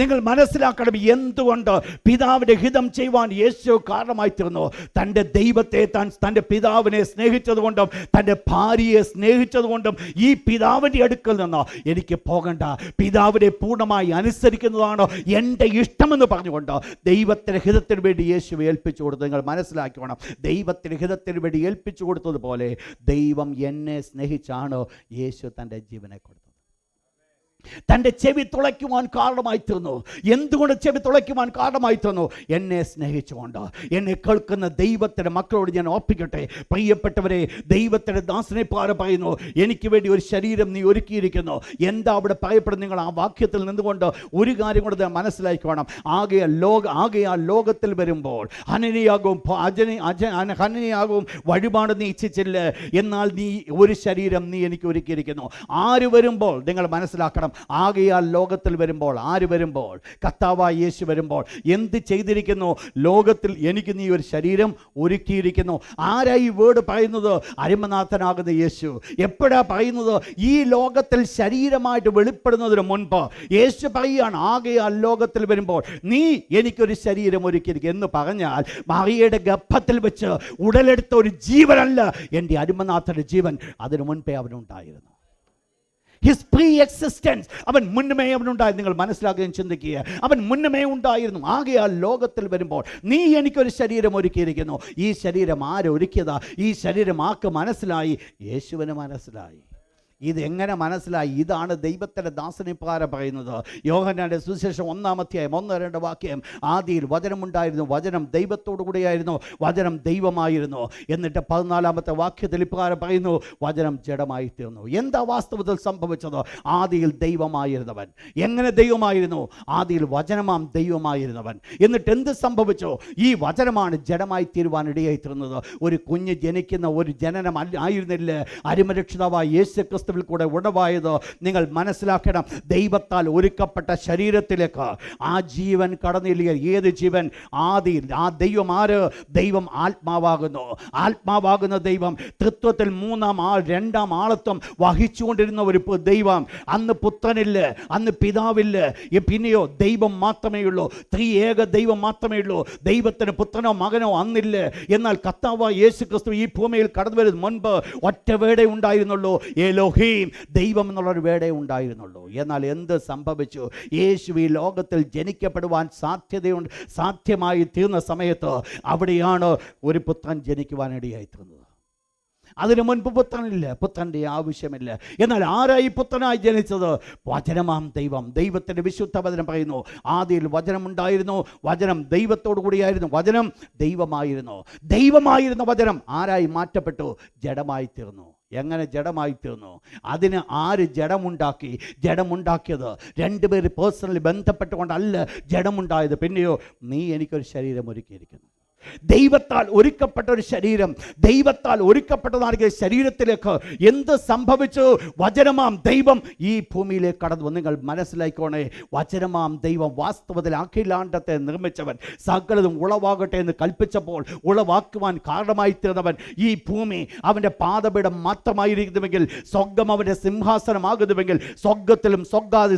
നിങ്ങൾ മനസ്സിലാക്കണം, എന്തുകൊണ്ട് പിതാവിൻ്റെ ഹിതം ചെയ്യുവാൻ യേശു കാരണമായി തീർന്നു. തൻ്റെ ദൈവത്തെ, തൻ്റെ പിതാവിനെ സ്നേഹിച്ചതുകൊണ്ടും തൻ്റെ ഭാര്യയെ സ്നേഹിച്ചതുകൊണ്ടും ഈ പിതാവിൻ്റെ അടുക്കൽ നിന്ന് എനിക്ക് പോകണ്ട, പിതാവിനെ പൂർണ്ണമായി അനുസരിക്കുന്നതാണ് എൻ്റെ ഇഷ്ടമെന്ന് പറഞ്ഞുകൊണ്ട് ദൈവത്തിൻ്റെ ഹിതത്തിന് വേണ്ടി യേശു ഏൽപ്പിച്ചു കൊടുത്തു. നിങ്ങൾ മനസ്സിലാക്കണം, ദൈവത്തിൻ്റെ ഹിതത്തിന് വേണ്ടി ഏൽപ്പിച്ചു കൊടുത്തതുപോലെ ദൈവം എന്നെ സ്നേഹിച്ചാണ് യേശു തൻ്റെ ജീവനെ കൊടുത്തത്. തൻ്റെ ചെവി തുളയ്ക്കുവാൻ കാരണമായി തീർന്നു. എന്തുകൊണ്ട് ചെവി തുളയ്ക്കുവാൻ കാരണമായി തീർന്നു? എന്നെ സ്നേഹിച്ചുകൊണ്ട്. എന്നെ കേൾക്കുന്ന ദൈവത്തിൻ്റെ മക്കളോട് ഞാൻ ഓർപ്പിക്കട്ടെ, പ്രിയപ്പെട്ടവരെ, ദൈവത്തിൻ്റെ ദാസനെ പറയുന്നു, എനിക്ക് വേണ്ടി ഒരു ശരീരം നീ ഒരുക്കിയിരിക്കുന്നു. എന്താ അവിടെ പറയപ്പെടുന്നത്? നിങ്ങൾ ആ വാക്യത്തിൽ നിന്നുകൊണ്ട് ഒരു കാര്യം കൂടെ മനസ്സിലാക്കണം. ആകയാൽ ലോകത്തിൽ വരുമ്പോൾ ഹനനയാകും വഴിപാട് നീ ഇച്ഛിച്ചില്ല, എന്നാൽ നീ ഒരു ശരീരം നീ എനിക്ക് ഒരുക്കിയിരിക്കുന്നു. ആര് വരുമ്പോൾ? നിങ്ങൾ മനസ്സിലാക്കണം, മനസ്സിലാക്കണം. ആകയാൽ ലോകത്തിൽ വരുമ്പോൾ, ആര് വരുമ്പോൾ? കർത്താവായ യേശു വരുമ്പോൾ എന്ത് ചെയ്തിരിക്കുന്നു? ലോകത്തിൽ എനിക്ക് നീ ഒരു ശരീരം ഒരുക്കിയിരിക്കുന്നു. ആരായി ഈ വേർഡ് പറയുന്നത്? അരിമനാഥനാകുന്ന യേശു. എപ്പോഴാ പറയുന്നത്? ഈ ലോകത്തിൽ ശരീരമായിട്ട് വെളിപ്പെടുന്നതിന് മുൻപ് യേശു പറയുകയാണ്, ആകയാൽ ലോകത്തിൽ വരുമ്പോൾ നീ എനിക്കൊരു ശരീരം ഒരുക്കിയിരിക്കും എന്ന് പറഞ്ഞാൽ മറിയയുടെ ഗർഭത്തിൽ വെച്ച് ഉടലെടുത്ത ഒരു ജീവനല്ല എൻ്റെ അരിമനാഥന്റെ ജീവൻ. അതിനു മുൻപേ അവനുണ്ടായിരുന്നു. ഹിസ് പ്രീ എക്സിസ്റ്റൻസ്, അവൻ മുന്നമേ അവനുണ്ടായിരുന്നു. നിങ്ങൾ മനസ്സിലാക്കുകയും ചിന്തിക്കുക, അവൻ മുന്നമേ ഉണ്ടായിരുന്നു. ആകയാൽ ലോകത്തിൽ വരുമ്പോൾ നീ എനിക്കൊരു ശരീരം ഒരുക്കിയിരിക്കുന്നു. ഈ ശരീരം ആരൊരുക്കിയതാ? ഈ ശരീരം ആർക്ക് മനസ്സിലായി? യേശുവിന് മനസ്സിലായി. ഇതെങ്ങനെ മനസ്സിലായി? ഇതാണ് ദൈവത്തിൻ്റെ ദാസനിപ്രകാരം പറയുന്നത്. യോഹന്നാന്റെ സുവിശേഷം 1-ാം അധ്യായം 1-2 വാക്യം, ആദിയിൽ വചനമുണ്ടായിരുന്നു, വചനം ദൈവത്തോടു കൂടിയായിരുന്നു, വചനം ദൈവമായിരുന്നു. എന്നിട്ട് 14-ാമത്തെ വാക്യത്തിൽ ഇപ്രകാരം പറയുന്നു, വചനം ജഡമായി തീർന്നു. എന്താ വാസ്തവത്തിൽ സംഭവിച്ചത്? ആദിയിൽ ദൈവമായിരുന്നവൻ. എങ്ങനെ ദൈവമായിരുന്നു? ആദിയിൽ വചനമാം ദൈവമായിരുന്നവൻ. എന്നിട്ട് എന്ത് സംഭവിച്ചു? ഈ വചനമാണ് ജഡമായി തീരുവാനിടയായി തീർന്നത്. ഒരു കുഞ്ഞ് ജനിക്കുന്ന ഒരു ജനനം ആയിരുന്നില്ല അരിമരക്ഷിതാവായ യേശു ക്രിസ്തു കൂടെ ഉടവായത്. നിങ്ങൾ മനസ്സിലാക്കണം, ദൈവത്താൽ ഒരുക്കപ്പെട്ട ശരീരത്തിലേക്ക് ആ ജീവൻ കടന്നില്ല. ഏത് ജീവൻ? ആദിയിൽ ആ ദൈവം ആര്? ദൈവം ആത്മാവാകുന്നു. ആത്മാവാകുന്ന ദൈവം ത്രിത്വത്തിൽ രണ്ടാം ആളത്വം വഹിച്ചുകൊണ്ടിരുന്ന ഒരു ദൈവം. അന്ന് പുത്രനില്ല, അന്ന് പിതാവില്ല, പിന്നെയോ ദൈവം മാത്രമേ ഉള്ളൂ. ത്രിയേക ദൈവം മാത്രമേ ഉള്ളൂ. ദൈവത്തിന് പുത്രനോ മകനോ അന്നില്ല. എന്നാൽ കർത്താവായ യേശു ക്രിസ്തു ഈ ഭൂമിയിൽ കടന്നു വരുന്ന മുൻപ് ഒറ്റ വേടേ ഉണ്ടായിരുന്നുള്ളൂ, എലോഹീം, ദൈവം എന്നുള്ളൊരു വേടേ ഉണ്ടായിരുന്നുള്ളൂ. എന്നാൽ എന്ത് സംഭവിച്ചു? യേശു ഈ ലോകത്തിൽ ജനിക്കപ്പെടുവാൻ സാധ്യമായി തീർന്ന സമയത്ത് അവിടെയാണ് ഒരു പുത്രൻ ജനിക്കുവാനിടയായി തീർന്നത്. അതിനു മുൻപ് പുത്രനില്ല, പുത്രൻ്റെ ആവശ്യമില്ല. എന്നാൽ ആരായി പുത്രനായി ജനിച്ചത്? വചനമാം ദൈവം. ദൈവത്തിൻ്റെ വിശുദ്ധ വചനം പറയുന്നു, ആദിയിൽ വചനമുണ്ടായിരുന്നു, വചനം ദൈവത്തോടു കൂടിയായിരുന്നു, വചനം ദൈവമായിരുന്നു. ദൈവമായിരുന്ന വചനം ആരായി മാറ്റപ്പെട്ടു? ജഡമായി തീർന്നു. എങ്ങനെ ജഡമായി തീർന്നു? അതിന് ആര് ജഡമുണ്ടാക്കി? ജഡമുണ്ടാക്കിയത് രണ്ടുപേര് പേഴ്സണലി ബന്ധപ്പെട്ടുകൊണ്ടല്ല ജഡമുണ്ടായത്. പിന്നെയോ നീ എനിക്കൊരു ശരീരം ഒരുക്കിയിരിക്കുന്നു. ദൈവത്താൽ ഒരുക്കപ്പെട്ട ഒരു ശരീരം, ദൈവത്താൽ ഒരുക്കപ്പെട്ടതാണെങ്കിൽ ശരീരത്തിലേക്ക് എന്ത് സംഭവിച്ചു? വചനമാം ദൈവം ഈ ഭൂമിയിലേക്ക് കടന്നു വന്നു. നിങ്ങൾ മനസ്സിലാക്കണേ, വചനമാം ദൈവം വാസ്തവത്തിൽ അഖിലാണ്ടത്തെ നിർമ്മിച്ചവൻ. സകലതും ഉളവാകട്ടെ എന്ന് കൽപ്പിച്ചപ്പോൾ ഉളവാക്കുവാൻ കാരണമായി തീർന്നവൻ. ഈ ഭൂമി അവൻ്റെ പാദപീഠം മാത്രമായിരിക്കുന്നുവെങ്കിൽ, സ്വർഗം അവൻ്റെ സിംഹാസനമാകുന്നുവെങ്കിൽ,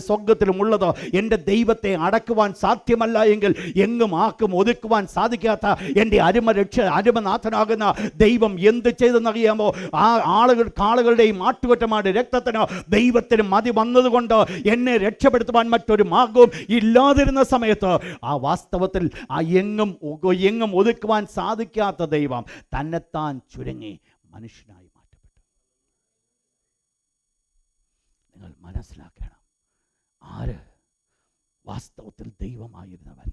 സ്വർഗത്തിലും ഉള്ളത് എൻ്റെ ദൈവത്തെ അടക്കുവാൻ സാധ്യമല്ല എങ്കിൽ എങ്ങും ആർക്കും ഒതുക്കുവാൻ സാധിക്കാത്ത എൻ്റെ അരുമനാഥനാകുന്ന ദൈവം എന്ത് ചെയ്തെന്നറിയാമോ? ആ കാളുകളുടെയും ആട്ടുകൊറ്റമാരുടെ രക്തത്തിന് ദൈവത്തിന് മതി വന്നതുകൊണ്ട് എന്നെ രക്ഷപ്പെടുത്തുവാൻ മറ്റൊരു മാർഗവും ഇല്ലാതിരുന്ന സമയത്ത് ആ വാസ്തവത്തിൽ ആ എങ്ങും ഒതുക്കുവാൻ സാധിക്കാത്ത ദൈവം തന്നെത്താൻ ചുരുങ്ങി മനുഷ്യനായി മാറ്റപ്പെട്ടു. നിങ്ങൾ മനസ്സിലാക്കണം, ആര് വാസ്തവത്തിൽ ദൈവമായിരുന്നവൻ,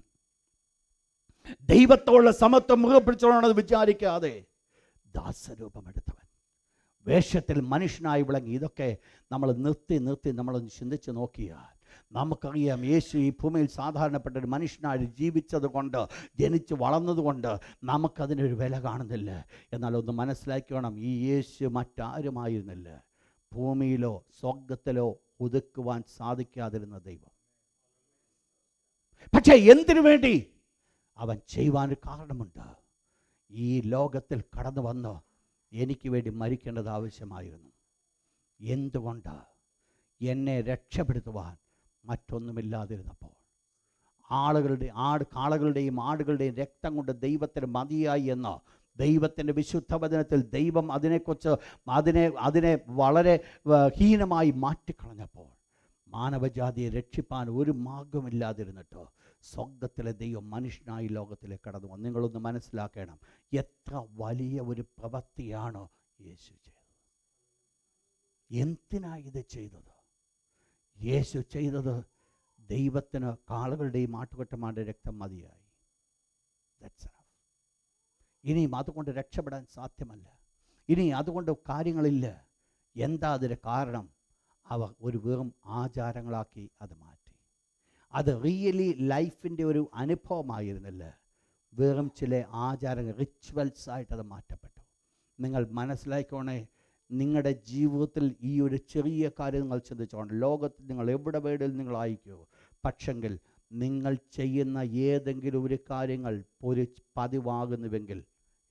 ദൈവത്തോടുള്ള സമത്വം മുഖപ്പിടിച്ചോളണമെന്ന് വിചാരിക്കാതെ ദാസരൂപമെടുത്തവൻ, വേഷത്തിൽ മനുഷ്യനായി വിളങ്ങി. ഇതൊക്കെ നമ്മൾ നിർത്തി നമ്മളൊന്ന് ചിന്തിച്ച് നോക്കിയാൽ നമുക്കറിയാം, യേശു ഈ ഭൂമിയിൽ സാധാരണപ്പെട്ട ഒരു മനുഷ്യനായി ജീവിച്ചത് കൊണ്ട്, ജനിച്ച് വളർന്നതുകൊണ്ട് നമുക്കതിനൊരു വില കാണുന്നില്ല. എന്നാൽ ഒന്ന് മനസ്സിലാക്കണം, ഈ യേശു മറ്റാരുമായിരുന്നില്ല. ഭൂമിയിലോ സ്വർഗത്തിലോ ഒതുക്കുവാൻ സാധിക്കാതിരുന്ന ദൈവം. പക്ഷേ എന്തിനു വേണ്ടി? അവൻ ചെയ്യുവാനൊരു കാരണമുണ്ട്. ഈ ലോകത്തിൽ കടന്നു വന്ന് എനിക്ക് വേണ്ടി മരിക്കേണ്ടത് ആവശ്യമായിരുന്നു. എന്തുകൊണ്ട്? എന്നെ രക്ഷപ്പെടുത്തുവാൻ മറ്റൊന്നുമില്ലാതിരുന്നപ്പോൾ, കാളകളുടെയും ആടുകളുടെയും രക്തം കൊണ്ട് ദൈവത്തിന് മതിയായി എന്ന് ദൈവത്തിൻ്റെ വിശുദ്ധ വചനത്തിൽ ദൈവം അതിനെ വളരെ ഹീനമായി മാറ്റിക്കളഞ്ഞപ്പോൾ, മാനവജാതിയെ രക്ഷിപ്പാൻ ഒരു മാർഗമില്ലാതിരുന്നിട്ട് സ്വർഗത്തിലെ ദൈവം മനുഷ്യനായി ലോകത്തിലേക്ക് കടന്നു വന്നു. നിങ്ങളൊന്ന് മനസ്സിലാക്കണം, എത്ര വലിയ ഒരു പ്രവൃത്തിയാണ് യേശു ചെയ്തത്. എന്തിനാണ് ഇത് ചെയ്തത്? യേശു ചെയ്തത് ദൈവത്തിന് കാളുകളുടെയും ആട്ടുകൊറ്റന്മാരുടെ രക്തം മതിയായി. ഇനിയും അതുകൊണ്ട് രക്ഷപ്പെടാൻ സാധ്യമല്ല. ഇനി അതുകൊണ്ട് കാര്യങ്ങളില്ല. എന്താ അതിന് കാരണം? അവർ ഒരു വെറും ആചാരങ്ങളാക്കി അത് മാറ്റി. അത് റിയലി ലൈഫിൻ്റെ ഒരു അനുഭവമായിരുന്നില്ല, വെറും ചില ആചാരങ്ങൾ, റിച്വൽസായിട്ട് അത് മാറ്റപ്പെട്ടു. നിങ്ങൾ മനസ്സിലാക്കണേ, നിങ്ങളുടെ ജീവിതത്തിൽ ഈ ഒരു ചെറിയ കാര്യം നിങ്ങൾ ചിന്തിച്ചോണ്ട് ലോകത്തിൽ നിങ്ങൾ എവിടെ വേണേലും നിങ്ങളായിക്കോ, പക്ഷെങ്കിൽ നിങ്ങൾ ചെയ്യുന്ന ഏതെങ്കിലും ഒരു കാര്യങ്ങൾ ഒരു പതിവാകുന്നുവെങ്കിൽ,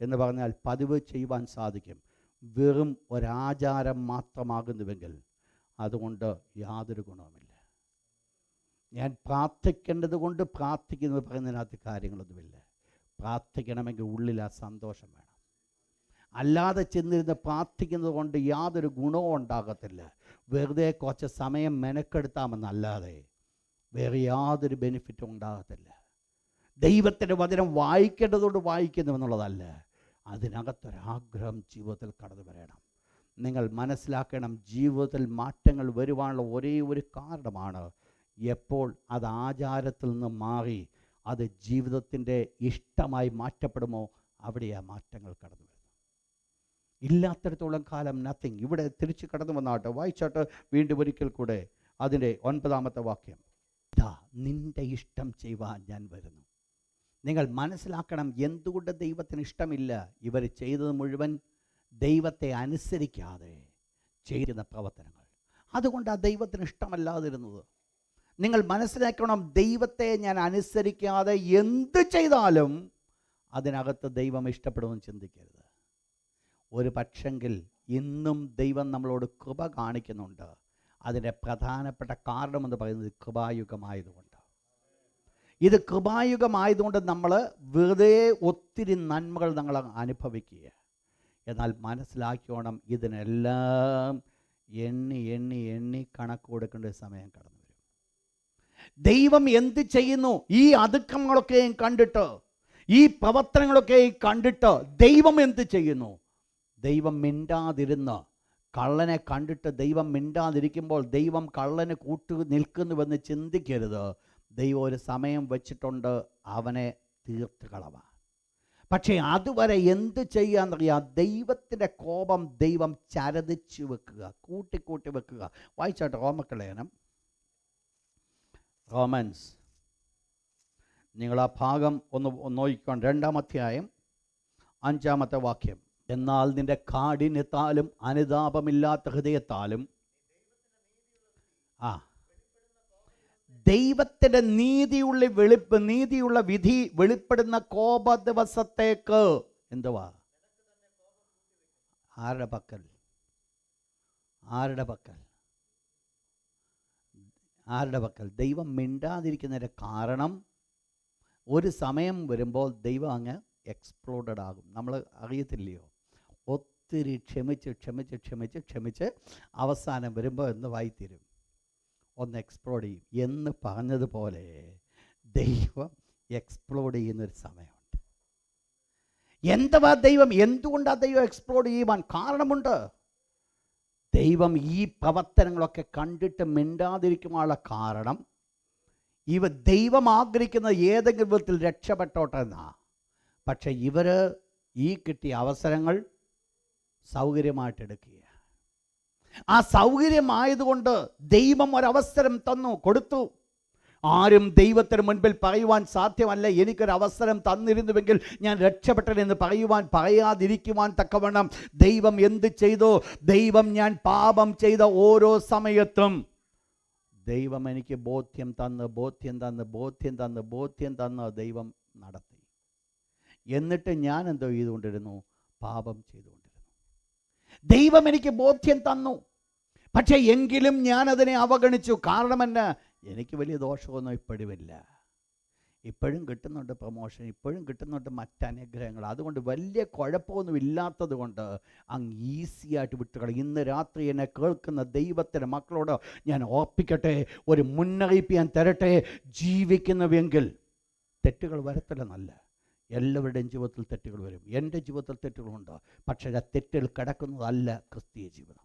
എന്ന് പറഞ്ഞാൽ പതിവ് ചെയ്യുവാൻ സാധിക്കും, വെറും ഒരാചാരം മാത്രമാകുന്നുവെങ്കിൽ അതുകൊണ്ട് യാതൊരു ഗുണവുമില്ല. ഞാൻ പ്രാർത്ഥിക്കേണ്ടത് കൊണ്ട് പ്രാർത്ഥിക്കുന്നത് പറയുന്നതിനകത്ത് കാര്യങ്ങളൊന്നുമില്ല. പ്രാർത്ഥിക്കണമെങ്കിൽ ഉള്ളിൽ ആ സന്തോഷം വേണം. അല്ലാതെ ചെന്നിരുന്ന് പ്രാർത്ഥിക്കുന്നത് കൊണ്ട് യാതൊരു ഗുണവും ഉണ്ടാകത്തില്ല. വെറുതെ കുറച്ച് സമയം മെനക്കെടുത്താമെന്നല്ലാതെ വേറെ യാതൊരു ബെനിഫിറ്റും ഉണ്ടാകത്തില്ല. ദൈവത്തിൻ്റെ വചനം വായിക്കേണ്ടതുകൊണ്ട് വായിക്കുന്നുവെന്നുള്ളതല്ല, അതിനകത്തൊരാഗ്രഹം ജീവിതത്തിൽ കടന്നു വരണം. നിങ്ങൾ മനസ്സിലാക്കണം, ജീവിതത്തിൽ മാറ്റങ്ങൾ വരുവാനുള്ള ഒരേ ഒരു കാരണമാണ് എപ്പോൾ അത് ആചാരത്തിൽ നിന്ന് മാറി അത് ജീവിതത്തിൻ്റെ ഇഷ്ടമായി മാറ്റപ്പെടുമോ അവിടെയാ മാറ്റങ്ങൾ കടന്നു വരുന്നത്. ഇല്ലാത്തിടത്തോളം കാലം നത്തിങ്. ഇവിടെ തിരിച്ച് കടന്നു വന്നാട്ടെ, വായിച്ചാട്ട് വീണ്ടും ഒരിക്കൽ കൂടെ അതിൻ്റെ 9-ാമത്തെ വാക്യം. ഇതാ നിൻ്റെ ഇഷ്ടം ചെയ്യുവാൻ ഞാൻ വരുന്നു. നിങ്ങൾ മനസ്സിലാക്കണം, എന്തുകൊണ്ട് ദൈവത്തിന് ഇഷ്ടമില്ല? ഇവർ ചെയ്തത് മുഴുവൻ ദൈവത്തെ അനുസരിക്കാതെ ചെയ്യുന്ന പ്രവർത്തനങ്ങൾ. അതുകൊണ്ടാണ് ദൈവത്തിന് ഇഷ്ടമല്ലാതിരുന്നത്. നിങ്ങൾ മനസ്സിലാക്കണം, ദൈവത്തെ ഞാൻ അനുസരിക്കാതെ എന്ത് ചെയ്താലും അതിനകത്ത് ദൈവം ഇഷ്ടപ്പെടുമെന്ന് ചിന്തിക്കരുത്. ഒരു പക്ഷെങ്കിൽ ഇന്നും ദൈവം നമ്മളോട് കൃപ കാണിക്കുന്നുണ്ട്. അതിൻ്റെ പ്രധാനപ്പെട്ട കാരണമെന്ന് പറയുന്നത് കൃപായുഗമായതുകൊണ്ട്. ഇത് കൃപായുഗമായതുകൊണ്ട് നമ്മൾ വെറുതെ ഒത്തിരി നന്മകൾ നമ്മൾ അനുഭവിക്കുക. എന്നാൽ മനസ്സിലാക്കിയോണം, ഇതിനെല്ലാം എണ്ണി എണ്ണി എണ്ണി കണക്ക് കൊടുക്കേണ്ട സമയം കടന്നു വരും. ദൈവം എന്ത് ചെയ്യുന്നു? ഈ അതുക്കങ്ങളൊക്കെയും കണ്ടിട്ട്, ഈ പ്രവർത്തനങ്ങളൊക്കെയും കണ്ടിട്ട് ദൈവം എന്ത് ചെയ്യുന്നു? ദൈവം മിണ്ടാതിരുന്ന്, കള്ളനെ കണ്ടിട്ട് ദൈവം മിണ്ടാതിരിക്കുമ്പോൾ ദൈവം കള്ളന് കൂട്ടു നിൽക്കുന്നുവെന്ന് ചിന്തിക്കരുത്. ദൈവം ഒരു സമയം വെച്ചിട്ടുണ്ട് അവനെ തീർത്ത് കളവാൻ. പക്ഷേ അതുവരെ എന്ത് ചെയ്യാന്നറിയാം? ദൈവത്തിൻ്റെ കോപം ദൈവം ചരതിച്ചു വെക്കുക, കൂട്ടിക്കൂട്ടി വെക്കുക. വായിച്ചാട്ടെ റോമലേഖനം, റോമൻസ്. നിങ്ങൾ ആ ഭാഗം ഒന്ന് നോക്കിക്കൊണ്ട് 2-ാം അധ്യായം 5-ാമത്തെ വാക്യം. എന്നാൽ നിന്റെ കാഠിന്യത്താലും അനുതാപമില്ലാത്ത ഹൃദയത്താലും ദൈവത്തിൻ്റെ നീതിയുള്ള വിധി വെളിപ്പെടുന്ന കോപ ദിവസത്തേക്ക് എന്തുവാ? ആരുടെ പക്കൽ? ദൈവം മിണ്ടാതിരിക്കുന്നതിൻ്റെ കാരണം ഒരു സമയം വരുമ്പോൾ ദൈവം അങ്ങ് എക്സ്പ്ലോഡഡ് ആകും. നമ്മൾ അറിയത്തില്ലയോ? ഒത്തിരി ക്ഷമിച്ച് അവസാനം വരുമ്പോൾ എന്ന് വായിത്തീരും, ഒന്ന് എക്സ്പ്ലോഡ് ചെയ്യും എന്ന് പറഞ്ഞതുപോലെ ദൈവം എക്സ്പ്ലോഡ് ചെയ്യുന്നൊരു സമയമുണ്ട്. എന്തുകൊണ്ടാണ് ദൈവം എക്സ്പ്ലോഡ് ചെയ്യുവാൻ കാരണമുണ്ട്. ദൈവം ഈ പ്രവർത്തനങ്ങളൊക്കെ കണ്ടിട്ട് മിണ്ടാതിരിക്കുവാനുള്ള കാരണം, ദൈവം ആഗ്രഹിക്കുന്ന ഏതെങ്കിലും വിധത്തിൽ രക്ഷപ്പെട്ടോട്ടെ എന്നാ. പക്ഷെ ഇവർ ഈ കിട്ടിയ അവസരങ്ങൾ സൗകര്യമായിട്ടെടുക്കുക. ആ സൗകര്യമായതുകൊണ്ട് ദൈവം ഒരവസരം കൊടുത്തു. ആരും ദൈവത്തിന് മുൻപിൽ പറയുവാൻ സാധ്യമല്ല, എനിക്കൊരവസരം തന്നിരുന്നുവെങ്കിൽ ഞാൻ രക്ഷപ്പെട്ടെന്ന് പറയാതിരിക്കുവാൻ തക്കവണ്ണം ദൈവം എന്ത് ചെയ്തു? ദൈവം ഞാൻ പാപം ചെയ്ത ഓരോ സമയത്തും ദൈവം എനിക്ക് ബോധ്യം തന്ന് ദൈവം നടത്തി. എന്നിട്ട് ഞാൻ എന്തോ ചെയ്തുകൊണ്ടിരുന്നു? പാപം ചെയ്തുകൊണ്ടിരുന്നു. ദൈവം എനിക്ക് ബോധ്യം തന്നു, പക്ഷേ എങ്കിലും ഞാനതിനെ അവഗണിച്ചു. കാരണം എന്നാ? എനിക്ക് വലിയ ദോഷമൊന്നും ഇപ്പോഴുമില്ല. ഇപ്പോഴും കിട്ടുന്നുണ്ട് പ്രമോഷൻ, ഇപ്പോഴും കിട്ടുന്നുണ്ട് മറ്റനുഗ്രഹങ്ങൾ. അതുകൊണ്ട് വലിയ കുഴപ്പമൊന്നും ഇല്ലാത്തത് കൊണ്ട് അങ്ങ് ഈസിയായിട്ട് വിട്ടുകളയും. ഇന്ന് രാത്രി എന്നെ കേൾക്കുന്ന ദൈവത്തിൻ്റെ മക്കളോട് ഞാൻ ഓർപ്പിക്കട്ടെ, ഒരു മുന്നറിയിപ്പ് ഞാൻ തരട്ടെ. ജീവിക്കുന്നുവെങ്കിൽ തെറ്റുകൾ വരത്തില്ല. നല്ല എല്ലാവരുടെയും ജീവിതത്തിൽ തെറ്റുകൾ വരും. എൻ്റെ ജീവിതത്തിൽ തെറ്റുകളുണ്ട്. പക്ഷേ ആ തെറ്റിൽ കിടക്കുന്നതല്ല ക്രിസ്തീയ ജീവിതം.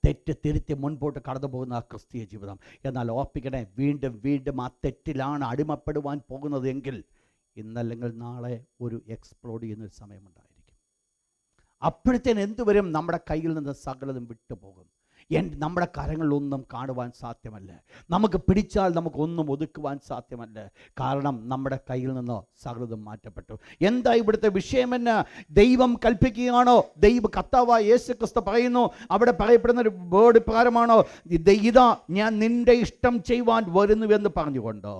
തെറ്റ് തിരുത്തി മുൻപോട്ട് കടന്നു പോകുന്ന ആ ക്രിസ്തീയ ജീവിതം. എന്നാൽ ഓർപ്പിക്കണേ, വീണ്ടും ആ തെറ്റിലാണ് അടിമപ്പെടുവാൻ പോകുന്നത് എങ്കിൽ ഇന്നല്ലെങ്കിൽ നാളെ ഒരു എക്സ്പ്ലോഡ് ചെയ്യുന്നൊരു സമയമുണ്ടായിരിക്കും. അപ്പോഴത്തേന് എന്തുവരും? നമ്മുടെ കയ്യിൽ നിന്ന് സകലതും വിട്ടുപോകും. നമ്മുടെ കരങ്ങളിലൊന്നും കാണുവാൻ സാധ്യമല്ല. നമുക്ക് പിടിച്ചാൽ നമുക്കൊന്നും ഒതുക്കുവാൻ സാധ്യമല്ല. കാരണം നമ്മുടെ കയ്യിൽ നിന്ന് സകലതും മാറ്റപ്പെട്ടു. എന്താ ഇവിടുത്തെ വിഷയമെന്ന് ദൈവം കൽപ്പിക്കുകയാണോ? കർത്താവായ യേശുക്രിസ്തു പറയുന്നു, അവിടെ പറയപ്പെടുന്ന ഒരു വേർഡ് പ്രകാരമാണോ? ഇതാ ഞാൻ നിന്റെ ഇഷ്ടം ചെയ്യുവാൻ വരുന്നുവെന്ന് പറഞ്ഞുകൊണ്ടോ?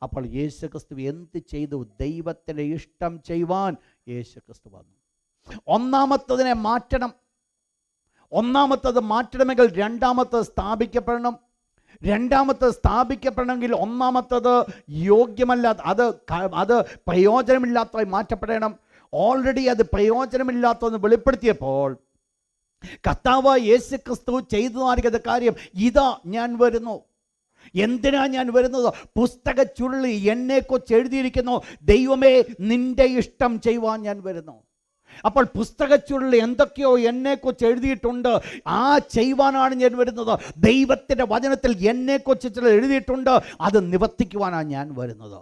അപ്പോൾ യേശുക്രിസ്തു എന്ത് ചെയ്തു? ദൈവത്തിൻ്റെ ഇഷ്ടം ചെയ്യുവാൻ യേശുക്രിസ്തു വന്നു. ഒന്നാമത്തതിനെ മാറ്റണം. ഒന്നാമത്തത് മാറ്റണമെങ്കിൽ രണ്ടാമത്തത് സ്ഥാപിക്കപ്പെടണം. രണ്ടാമത്തത് സ്ഥാപിക്കപ്പെടണമെങ്കിൽ ഒന്നാമത്തത് യോഗ്യമല്ല, അത് പ്രയോജനമില്ലാത്തതായി മാറ്റപ്പെടണം. ഓൾറെഡി അത് പ്രയോജനമില്ലാത്തതെന്ന് വെളിപ്പെടുത്തിയപ്പോൾ കർത്താവായ യേശുക്രിസ്തു ചെയ്തു നൽകിയ കാര്യം, ഇതാ ഞാൻ വരുന്നു. എന്തിനാ ഞാൻ വരുന്നത്? പുസ്തക ചുരുളി എന്നെക്കുറിച്ച് എഴുതിയിരിക്കുന്നു, ദൈവമേ നിന്റെ ഇഷ്ടം ചെയ്യുവാൻ ഞാൻ വരുന്നു. അപ്പോൾ പുസ്തക ചുരുളിൽ എന്തൊക്കെയോ എന്നെക്കുറിച്ച് എഴുതിയിട്ടുണ്ട്, ആ ചെയ്യുവാനാണ് ഞാൻ വരുന്നത്. ദൈവത്തിൻ്റെ വചനത്തിൽ എന്നെക്കുറിച്ച് ചില എഴുതിയിട്ടുണ്ട്, അത് നിവർത്തിക്കുവാനാണ് ഞാൻ വരുന്നത്.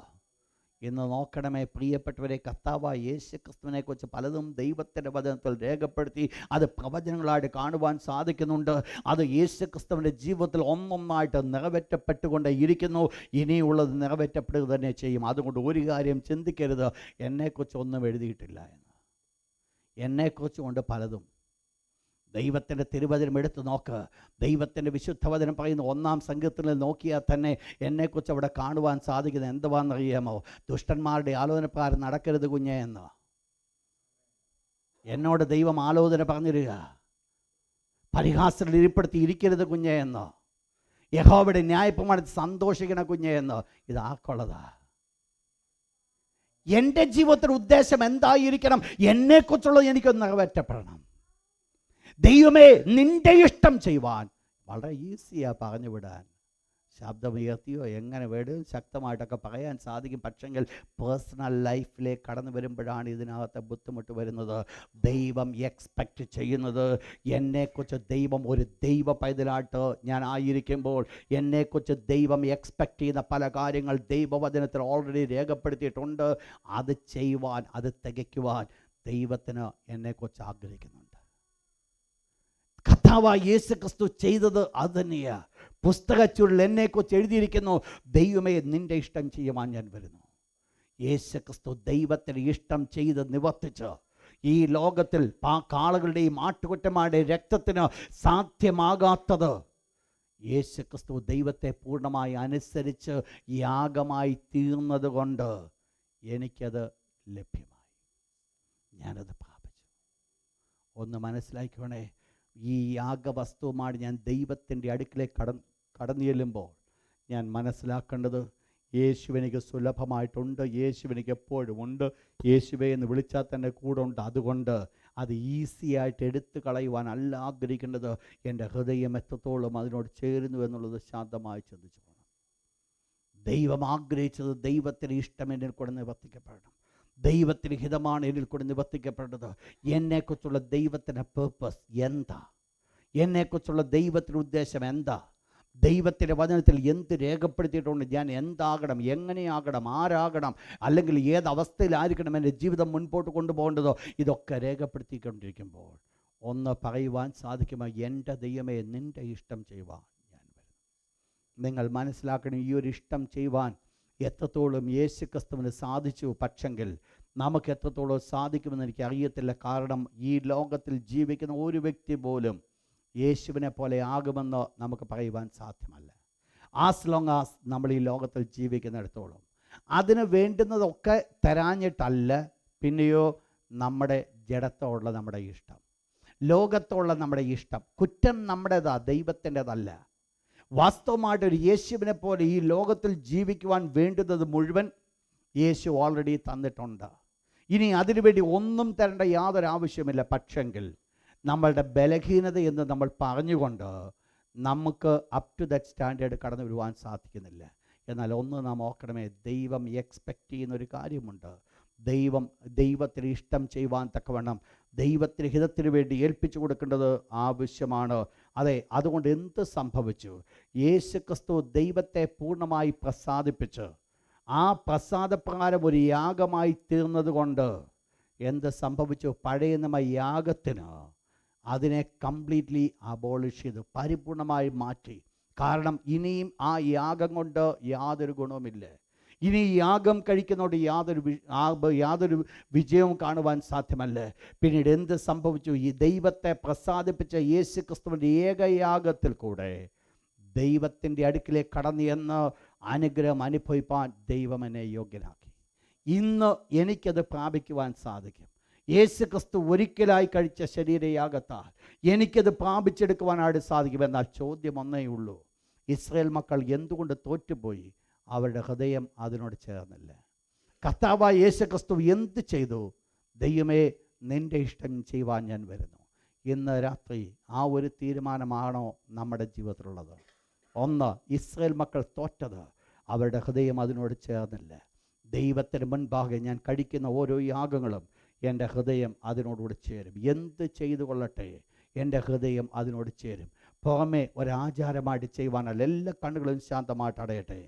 ഇന്ന് നോക്കണമേ പ്രിയപ്പെട്ടവരെ, കർത്താവായ യേശുക്രിസ്തുവിനെക്കുറിച്ച് പലതും ദൈവത്തിൻ്റെ വചനത്തിൽ രേഖപ്പെടുത്തി അത് പ്രവചനങ്ങളായിട്ട് കാണുവാൻ സാധിക്കുന്നുണ്ട്. അത് യേശുക്രിസ്തുവിൻ്റെ ജീവിതത്തിൽ ഒന്നൊന്നായിട്ട് നിറവേറ്റപ്പെട്ടുകൊണ്ടേ ഇരിക്കുന്നു. ഇനിയുള്ളത് നിറവേറ്റപ്പെടുക തന്നെ ചെയ്യും. അതുകൊണ്ട് ഒരു കാര്യം ചിന്തിക്കരുത്, എന്നെക്കുറിച്ച് ഒന്നും എഴുതിയിട്ടില്ല എന്ന്. എന്നെക്കുറിച്ച് കൊണ്ട് പലതും. ദൈവത്തിൻ്റെ തിരുവചനം എടുത്ത് നോക്ക്. ദൈവത്തിൻ്റെ വിശുദ്ധവചനം പറയുന്ന 1-ാം സങ്കീർത്തനത്തിൽ നോക്കിയാൽ തന്നെ എന്നെക്കുറിച്ച് അവിടെ കാണുവാൻ സാധിക്കുന്നത് എന്തുവാണെന്നറിയാമോ? ദുഷ്ടന്മാരുടെ ആലോചനപ്രകാരം നടക്കരുത് കുഞ്ഞേ എന്ന് എന്നോട് ദൈവം ആലോചന പറഞ്ഞിരിക. പരിഹാസത്തിൽ ഇരിപ്പെടുത്തി ഇരിക്കരുത് കുഞ്ഞേ എന്ന്. യഹോവയുടെ ന്യായപ്രമാണത്തിൽ സന്തോഷിക്കണ കുഞ്ഞേ എന്ന്. ഇത് ആക്കുള്ളതാ. എൻ്റെ ജീവിതത്തിൻ്റെ ഉദ്ദേശം എന്തായിരിക്കണം? എന്നെക്കുറിച്ചുള്ളത് എനിക്കൊന്ന് നിറവേറ്റപ്പെടണം. ദൈവമേ നിന്റെ ഇഷ്ടം ചെയ്യുവാൻ വളരെ ഈസിയാണ് പറഞ്ഞു വിടാൻ. ശബ്ദമുയർത്തിയോ എങ്ങനെ വേണം ശക്തമായിട്ടൊക്കെ പറയാൻ സാധിക്കും. പക്ഷെങ്കിൽ പേഴ്സണൽ ലൈഫിലേക്ക് കടന്നു വരുമ്പോഴാണ് ഇതിനകത്തെ ബുദ്ധിമുട്ട് വരുന്നത്. ദൈവം എക്സ്പെക്റ്റ് ചെയ്യുന്നത് എന്നെക്കുറിച്ച് ദൈവം ഒരു ദൈവ പൈതലായിട്ട് ഞാൻ ആയിരിക്കുമ്പോൾ എന്നെക്കുറിച്ച് ദൈവം എക്സ്പെക്റ്റ് ചെയ്യുന്ന പല കാര്യങ്ങൾ ദൈവവചനത്തിൽ ഓൾറെഡി രേഖപ്പെടുത്തിയിട്ടുണ്ട്. അത് ചെയ്യുവാൻ, അത് തികയ്ക്കുവാൻ ദൈവത്തിന് എന്നെക്കുറിച്ച് ആഗ്രഹിക്കുന്നുണ്ട്. കർത്താവായ യേശുക്രിസ്തു ചെയ്തത് അത് തന്നെയാണ്. പുസ്തകച്ചുരുളിൽ എന്നെക്കുറിച്ച് എഴുതിയിരിക്കുന്നു, ദൈവമേ നിന്റെ ഇഷ്ടം ചെയ്യുവാൻ ഞാൻ വരുന്നു. യേശുക്രിസ്തു ദൈവത്തിന് ഇഷ്ടം ചെയ്ത് നിവർത്തിച്ച് ഈ ലോകത്തിൽ കാളകളുടെയും ആട്ടുകൊറ്റന്മാരുടെയും രക്തത്തിന് സാധ്യമാകാത്തത് യേശുക്രിസ്തു ദൈവത്തെ പൂർണ്ണമായി അനുസരിച്ച് യാഗമായി തീർന്നത് കൊണ്ട് എനിക്കത് ലഭ്യമായി. ഞാനത് പ്രാപിച്ചു. ഒന്ന് മനസ്സിലാക്കണേ, ഈ യാഗവസ്തുവുമായി ഞാൻ ദൈവത്തിൻ്റെ അടുക്കിലേക്ക് കടന്നു ചെല്ലുമ്പോൾ ഞാൻ മനസ്സിലാക്കേണ്ടത് യേശുവിനിക്ക് സുലഭമായിട്ടുണ്ട്, യേശുവിനിക്ക് എപ്പോഴും ഉണ്ട്, യേശുവെ എന്ന് വിളിച്ചാൽ തന്നെ കൂടെ ഉണ്ട്. അതുകൊണ്ട് അത് ഈസിയായിട്ട് എടുത്തു കളയുവാനല്ല ആഗ്രഹിക്കേണ്ടത്. എൻ്റെ ഹൃദയം എത്രത്തോളം അതിനോട് ചേരുന്നു എന്നുള്ളത് ശാന്തമായി ചിന്തിച്ചു പോകണം. ദൈവം ആഗ്രഹിച്ചത് ദൈവത്തിന് ഇഷ്ടം എന്നിൽ കൂടെ നിവർത്തിക്കപ്പെടണം. ദൈവത്തിന് ഹിതമാണ് എന്നിൽ കൂടെ നിവർത്തിക്കപ്പെട്ടത്. എന്നെക്കുറിച്ചുള്ള ദൈവത്തിൻ്റെ പേർപ്പസ് എന്താ? എന്നെക്കുറിച്ചുള്ള ദൈവത്തിൻ്റെ ഉദ്ദേശം എന്താ? ദൈവത്തിൻ്റെ വചനത്തിൽ എന്ത് രേഖപ്പെടുത്തിയിട്ടുണ്ട്? ഞാൻ എന്താകണം, എങ്ങനെയാകണം, ആരാകണം, അല്ലെങ്കിൽ ഏതവസ്ഥയിലായിരിക്കണം എൻ്റെ ജീവിതം മുൻപോട്ട് കൊണ്ടുപോകേണ്ടതോ? ഇതൊക്കെ രേഖപ്പെടുത്തിക്കൊണ്ടിരിക്കുമ്പോൾ ഒന്ന് പറയുവാൻ സാധിക്കുമോ? എൻ്റെ ദൈവമേ നിൻ്റെ ഇഷ്ടം ചെയ്യുവാൻ ഞാൻ വരുന്നു. നിങ്ങൾ മനസ്സിലാക്കണം, ഈ ഒരു ഇഷ്ടം ചെയ്യുവാൻ എത്രത്തോളം യേശുക്രിസ്തുവിന് സാധിച്ചു. പക്ഷെങ്കിൽ നമുക്ക് എത്രത്തോളം സാധിക്കുമെന്ന് എനിക്ക് അറിയത്തില്ല. കാരണം ഈ ലോകത്തിൽ ജീവിക്കുന്ന ഒരു വ്യക്തി പോലും യേശുവിനെ പോലെ ആകുമെന്ന് നമുക്ക് പറയുവാൻ സാധ്യമല്ല. ആസ് ലോങ് ആസ് നമ്മൾ ഈ ലോകത്തിൽ ജീവിക്കുന്നിടത്തോളം അതിന് വേണ്ടുന്നതൊക്കെ തരാഞ്ഞിട്ടല്ല, പിന്നെയോ നമ്മുടെ ജഡത്തോടുള്ള നമ്മുടെ ഇഷ്ടം, ലോകത്തോടുള്ള നമ്മുടെ ഇഷ്ടം. കുറ്റം നമ്മുടേതാ, ദൈവത്തിൻ്റെതല്ല. വാസ്തവമായിട്ടൊരു യേശുവിനെ പോലെ ഈ ലോകത്തിൽ ജീവിക്കുവാൻ വേണ്ടുന്നത് മുഴുവൻ യേശു ഓൾറെഡി തന്നിട്ടുണ്ട്. ഇനി അതിനുവേണ്ടി ഒന്നും തരേണ്ട യാതൊരു ആവശ്യമില്ല. പക്ഷെങ്കിൽ നമ്മളുടെ ബലഹീനത എന്ന് നമ്മൾ പറഞ്ഞുകൊണ്ട് നമുക്ക് അപ് ടു ദറ്റ് സ്റ്റാൻഡേർഡ് കടന്നു വരുവാൻ സാധിക്കുന്നില്ല. എന്നാൽ ഒന്ന് നാം ഓർക്കണമേ, ദൈവം എക്സ്പെക്റ്റ് ചെയ്യുന്നൊരു കാര്യമുണ്ട്. ദൈവത്തിന് ഇഷ്ടം ചെയ്യുവാൻ തക്കവണ്ണം ദൈവത്തിന് ഹിതത്തിന് വേണ്ടി ഏൽപ്പിച്ചു കൊടുക്കേണ്ടത് ആവശ്യമാണ്. അതെ, അതുകൊണ്ട് എന്ത് സംഭവിച്ചു? യേശുക്രിസ്തു ദൈവത്തെ പൂർണ്ണമായി പ്രസാദിപ്പിച്ച് ആ പ്രസാദപ്രകാരം ഒരു യാഗമായി തീർന്നത് കൊണ്ട് എന്ത് സംഭവിച്ചു? പഴയ നമ്മ യാഗത്തിന് അതിനെ കംപ്ലീറ്റ്ലി അബോളിഷ് ചെയ്തു, പരിപൂർണമായി മാറ്റി. കാരണം ഇനിയും ആ യാഗം കൊണ്ട് യാതൊരു ഗുണവുമില്ല. ഇനി ഈ യാഗം കഴിക്കുന്നതോട് യാതൊരു വിജയവും കാണുവാൻ സാധ്യമല്ല. പിന്നീട് എന്ത് സംഭവിച്ചു? ഈ ദൈവത്തെ പ്രസാദിപ്പിച്ച യേശു ക്രിസ്തുവിൻ്റെ ഏകയാഗത്തിൽ കൂടെ ദൈവത്തിൻ്റെ അടുക്കിലേക്ക് കടന്നു എന്ന് അനുഗ്രഹം അനുഭവിപ്പാൻ ദൈവം എന്നെ യോഗ്യനാക്കി. ഇന്ന് എനിക്കത് പ്രാപിക്കുവാൻ സാധിക്കും. യേശു ക്രിസ്തു ഒരിക്കലായി കഴിച്ച ശരീരയാഗത്താൽ എനിക്കത് പ്രാപിച്ചെടുക്കുവാനായിട്ട് സാധിക്കും. എന്നാൽ ചോദ്യം ഒന്നേ ഉള്ളൂ, ഇസ്രായേൽ മക്കൾ എന്തുകൊണ്ട് തോറ്റുപോയി? അവരുടെ ഹൃദയം അതിനോട് ചേർന്നില്ല. കർത്താവായ യേശു ക്രിസ്തു എന്ത് ചെയ്തു? ദൈവമേ, നിൻ്റെ ഇഷ്ടം ചെയ്യുവാൻ ഞാൻ വരുന്നു. ഇന്ന് രാത്രി ആ ഒരു തീരുമാനമാണോ നമ്മുടെ ജീവിതത്തിലുള്ളത്? ഒന്ന്, ഇസ്രായേൽ മക്കൾ തോറ്റത് അവരുടെ ഹൃദയം അതിനോട് ചേർന്നില്ല. ദൈവത്തിന് മുൻപാകെ ഞാൻ കഴിക്കുന്ന ഓരോ യാഗങ്ങളും എൻ്റെ ഹൃദയം അതിനോടുകൂടി ചേരും. എന്ത് ചെയ്തു കൊള്ളട്ടെ, എൻ്റെ ഹൃദയം അതിനോട് ചേരും. പുറമെ ഒരാചാരമായിട്ട് ചെയ്യുവാനല്ല. എല്ലാ കണ്ണുകളും ശാന്തമായിട്ട് അടയട്ടെ.